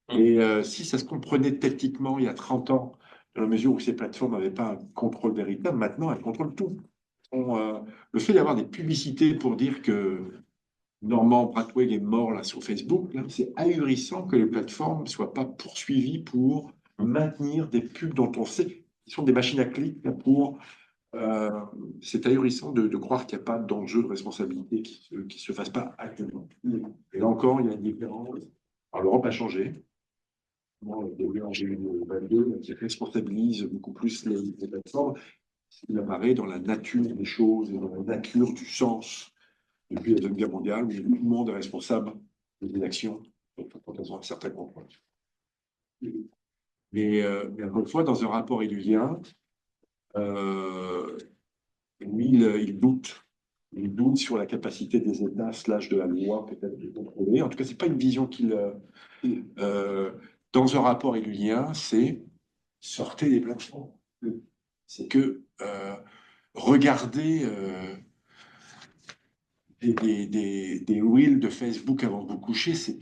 Speaker 1: Et si ça se comprenait techniquement il y a 30 ans, dans la mesure où ces plateformes n'avaient pas un contrôle véritable, maintenant elles contrôlent tout. Le fait d'avoir des publicités pour dire que Norman Brathwaite est mort là, sur Facebook, là, c'est ahurissant que les plateformes ne soient pas poursuivies pour maintenir des pubs dont on sait qu'ils sont des machines à clics là, pour. C'est ahurissant de croire qu'il n'y a pas d'enjeu de responsabilité qui se fasse pas actuellement. Et là encore, il y a une différence. Alors, l'Europe a changé. Moi, en 2022, qui responsabilise beaucoup plus les plateformes. Il apparaît dans la nature des choses et dans la nature du sens depuis la Deuxième Guerre mondiale, où tout le monde est responsable des actions quand elles ont un certain contrôle. Mais encore une fois, dans un rapport élulien, lui, il doute. Il doute sur la capacité des États, de la loi, peut-être de contrôler. En tout cas, ce n'est pas une vision qu'il. Dans un rapport élulien, c'est sortez des plateformes. C'est que regardez des reels de Facebook avant de vous coucher, c'est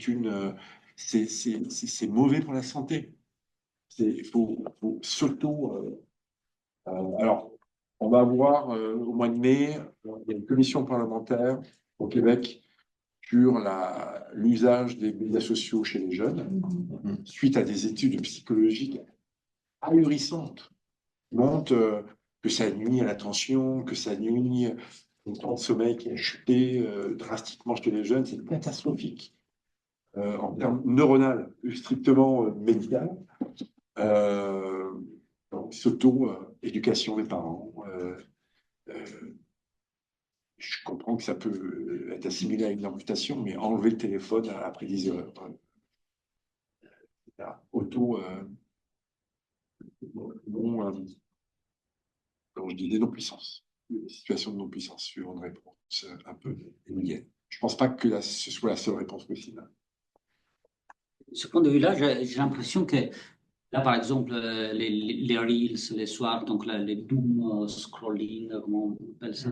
Speaker 1: mauvais pour la santé. Il faut alors, on va avoir au mois de mai, il y a une commission parlementaire au Québec sur l'usage des médias sociaux chez les jeunes, suite à des études psychologiques ahurissantes, qui montrent que ça nuit à l'attention, que ça nuit au temps de sommeil qui a chuté drastiquement chez les jeunes. C'est catastrophique en termes neuronaux, strictement médical. Donc, éducation des parents. Je comprends que ça peut être assimilé à une amputation, mais enlever le téléphone après 10 heures. Quand je dis des non-puissance, une situation de non-puissance sur une réponse un peu éolienne. Je ne pense pas que ce soit la seule réponse possible.
Speaker 3: De ce point de vue-là, j'ai l'impression que Là, par exemple, les Reels, les soirs, donc les doom scrolling, comment on appelle ça.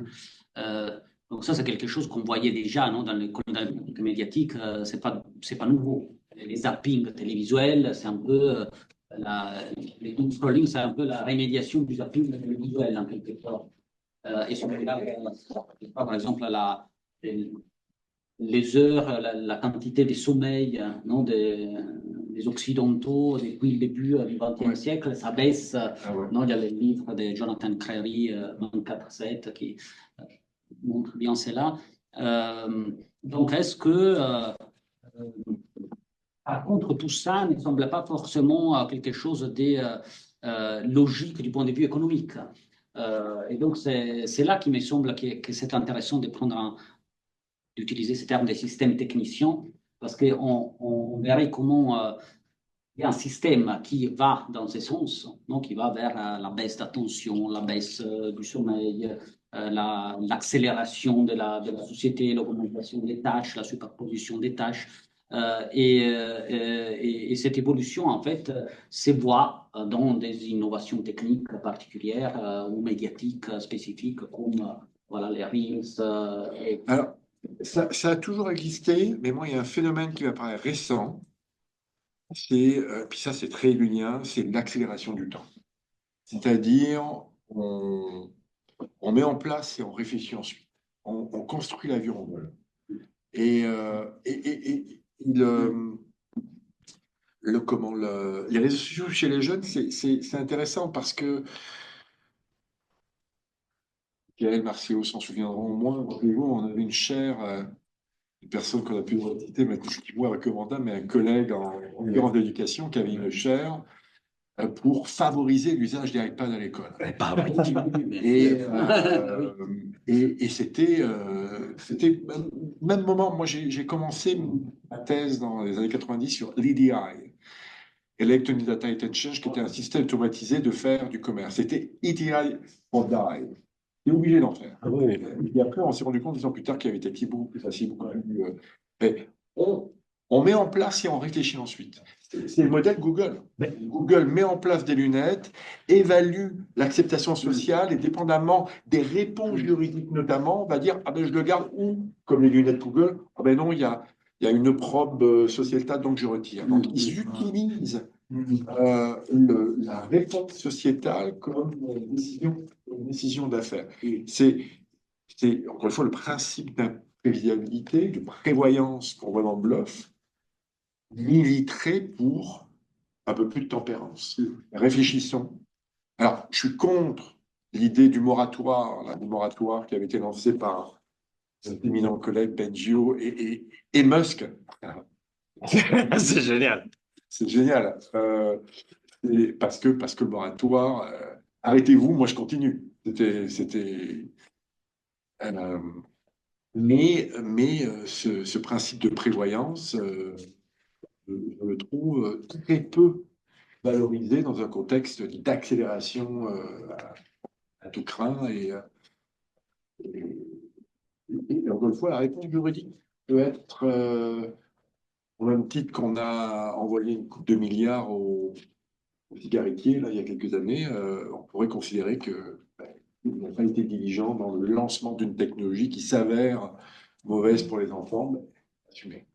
Speaker 3: Donc ça, c'est quelque chose qu'on voyait déjà, non, dans dans les politiques médiatiques. C'est pas nouveau. Les zappings télévisuels, c'est un peu les doom scrolling, c'est un peu la rémédiation du zapping télévisuel en quelque sorte. Et celui-là, par exemple, les heures, la quantité de sommeil, non, des Occidentaux depuis le début du XXe siècle, ça baisse.
Speaker 1: Ah ouais.
Speaker 3: Non, il y a le livre de Jonathan Crary, 24/7, qui montre bien cela. Donc, est-ce que, par contre, tout ça ne semble pas forcément quelque chose de logique du point de vue économique? Et donc, c'est là qu'il me semble que c'est intéressant de prendre d'utiliser ce terme de système technicien, parce on verrait comment il y a un système qui va dans ce sens, donc qui va vers la baisse d'attention, la baisse du sommeil, l'accélération de de la société, l'augmentation des tâches, la superposition des tâches. Et cette évolution, en fait, se voit dans des innovations techniques particulières ou médiatiques spécifiques, comme voilà, les Reels.
Speaker 1: Alors, ça a toujours existé, mais moi, il y a un phénomène qui m'apparaît récent, puis ça, c'est très lunien, c'est l'accélération du temps. C'est-à-dire, on met en place et on réfléchit ensuite. On construit l'avion en vol. Les réseaux sociaux chez les jeunes, c'est intéressant parce que Gaël Marcéau s'en souviendront au moins. Rappelez-vous, on avait une chaire, une personne qu'on a pu citer, maintenant qui moi recommandable, mais un collègue en sciences d'éducation qui avait une chaire pour favoriser l'usage des iPads à l'école. Et c'était même moment. Moi, j'ai commencé ma thèse dans les années 90 sur l'EDI, Electronic Data Exchange, qui était un système automatisé de faire du commerce. C'était EDI or die. Il est obligé d'en faire.
Speaker 4: Ah oui.
Speaker 1: Et après, on s'est rendu compte 10 ans plus tard qu'il avait été beaucoup plus facile, beaucoup plus. Mais on met en place et on réfléchit ensuite. C'est le modèle Google. Google met en place des lunettes, évalue l'acceptation sociale et dépendamment des réponses juridiques notamment, on va dire ah ben je le garde où? Comme les lunettes Google, ah ben non, il y a une probe sociétale donc je retire. Donc ils utilisent la réponse sociétale comme une décision d'affaires. C'est encore une fois le principe d'imprévisibilité, de prévoyance qu'on voit dans le bluff, militerait pour un peu plus de tempérance. Réfléchissons. Alors, je suis contre l'idée du moratoire, du moratoire qui avait été lancé par cet éminent collègue Bengio et Musk.
Speaker 4: C'est génial.
Speaker 1: C'est génial. Parce que le moratoire, arrêtez-vous, moi je continue. Euh, ce principe de prévoyance, je le trouve très peu valorisé dans un contexte d'accélération à tout crin. Et encore une fois, la réponse juridique peut être, au même titre qu'on a envoyé une coupe de milliards aux cigarettiers là, il y a quelques années, on pourrait considérer que ils n'ont pas été diligents dans le lancement d'une technologie qui s'avère mauvaise pour les enfants, mais assumée.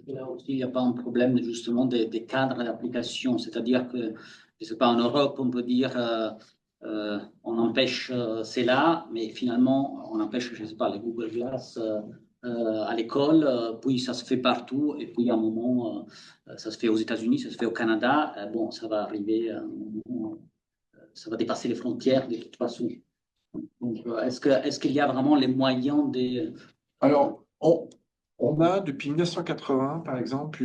Speaker 3: Là aussi, il n'y a pas un problème justement des cadres d'application, c'est-à-dire que, je ne sais pas, en Europe, on peut dire on empêche cela, mais finalement, on empêche, je ne sais pas, les Google Glass à l'école, puis ça se fait partout, et puis à un moment, ça se fait aux États-Unis, ça se fait au Canada, bon, ça va arriver, ça va dépasser les frontières de toute façon. Donc, est-ce qu'il y a vraiment les moyens de...
Speaker 1: Alors, on a depuis 1980, par exemple,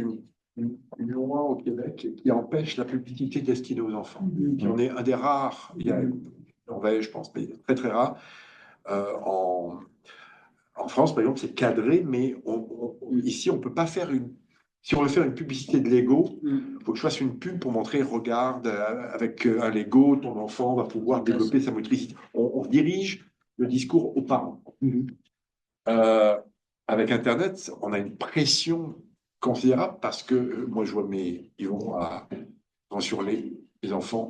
Speaker 1: une loi au Québec qui empêche la publicité destinée aux enfants. Puis on est un des rares, il y a une Norvège, je pense, mais très très rare. En France, par exemple, c'est cadré, mais ici, on ne peut pas faire si on veut faire une publicité de Lego, il faut que je fasse une pub pour montrer, regarde, avec un Lego, ton enfant va pouvoir développer sa motricité. On dirige le discours aux parents. Avec Internet, on a une pression considérable parce que moi, je vois ils vont à sur les enfants,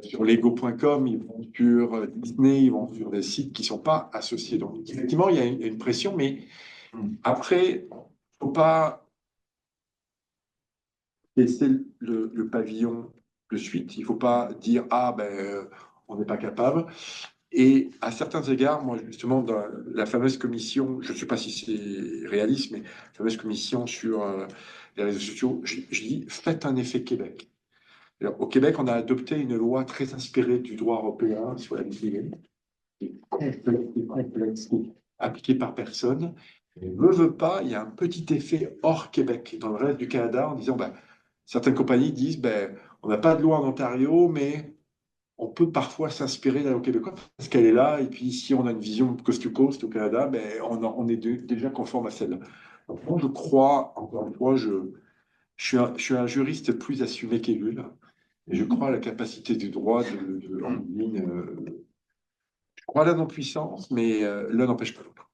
Speaker 1: sur lego.com, ils vont sur Disney, ils vont sur des sites qui ne sont pas associés. Donc, effectivement, il y a une pression, mais après, il ne faut pas laisser le pavillon de suite. Il ne faut pas dire, ah, ben, on n'est pas capable. Et à certains égards, moi, justement, dans la fameuse commission, je ne sais pas si c'est réaliste, mais la fameuse commission sur les réseaux sociaux, je dis, faites un effet Québec. Alors, au Québec, on a adopté une loi très inspirée du droit européen sur la vie qui est complexe, qui est appliquée par personne. Et veut pas, il y a un petit effet hors Québec, dans le reste du Canada, en disant, ben, certaines compagnies disent, ben, on n'a pas de loi en Ontario, mais on peut parfois s'inspirer de la loi québécoise parce qu'elle est là. Et puis, si on a une vision coast to coast au Canada, ben, on est déjà conforme à celle-là. Donc, moi, je crois, encore une fois, je suis un juriste plus assumé qu'élu, là. Et je crois à la capacité du droit en ligne. Je crois à la non-puissance, mais l'un n'empêche pas l'autre.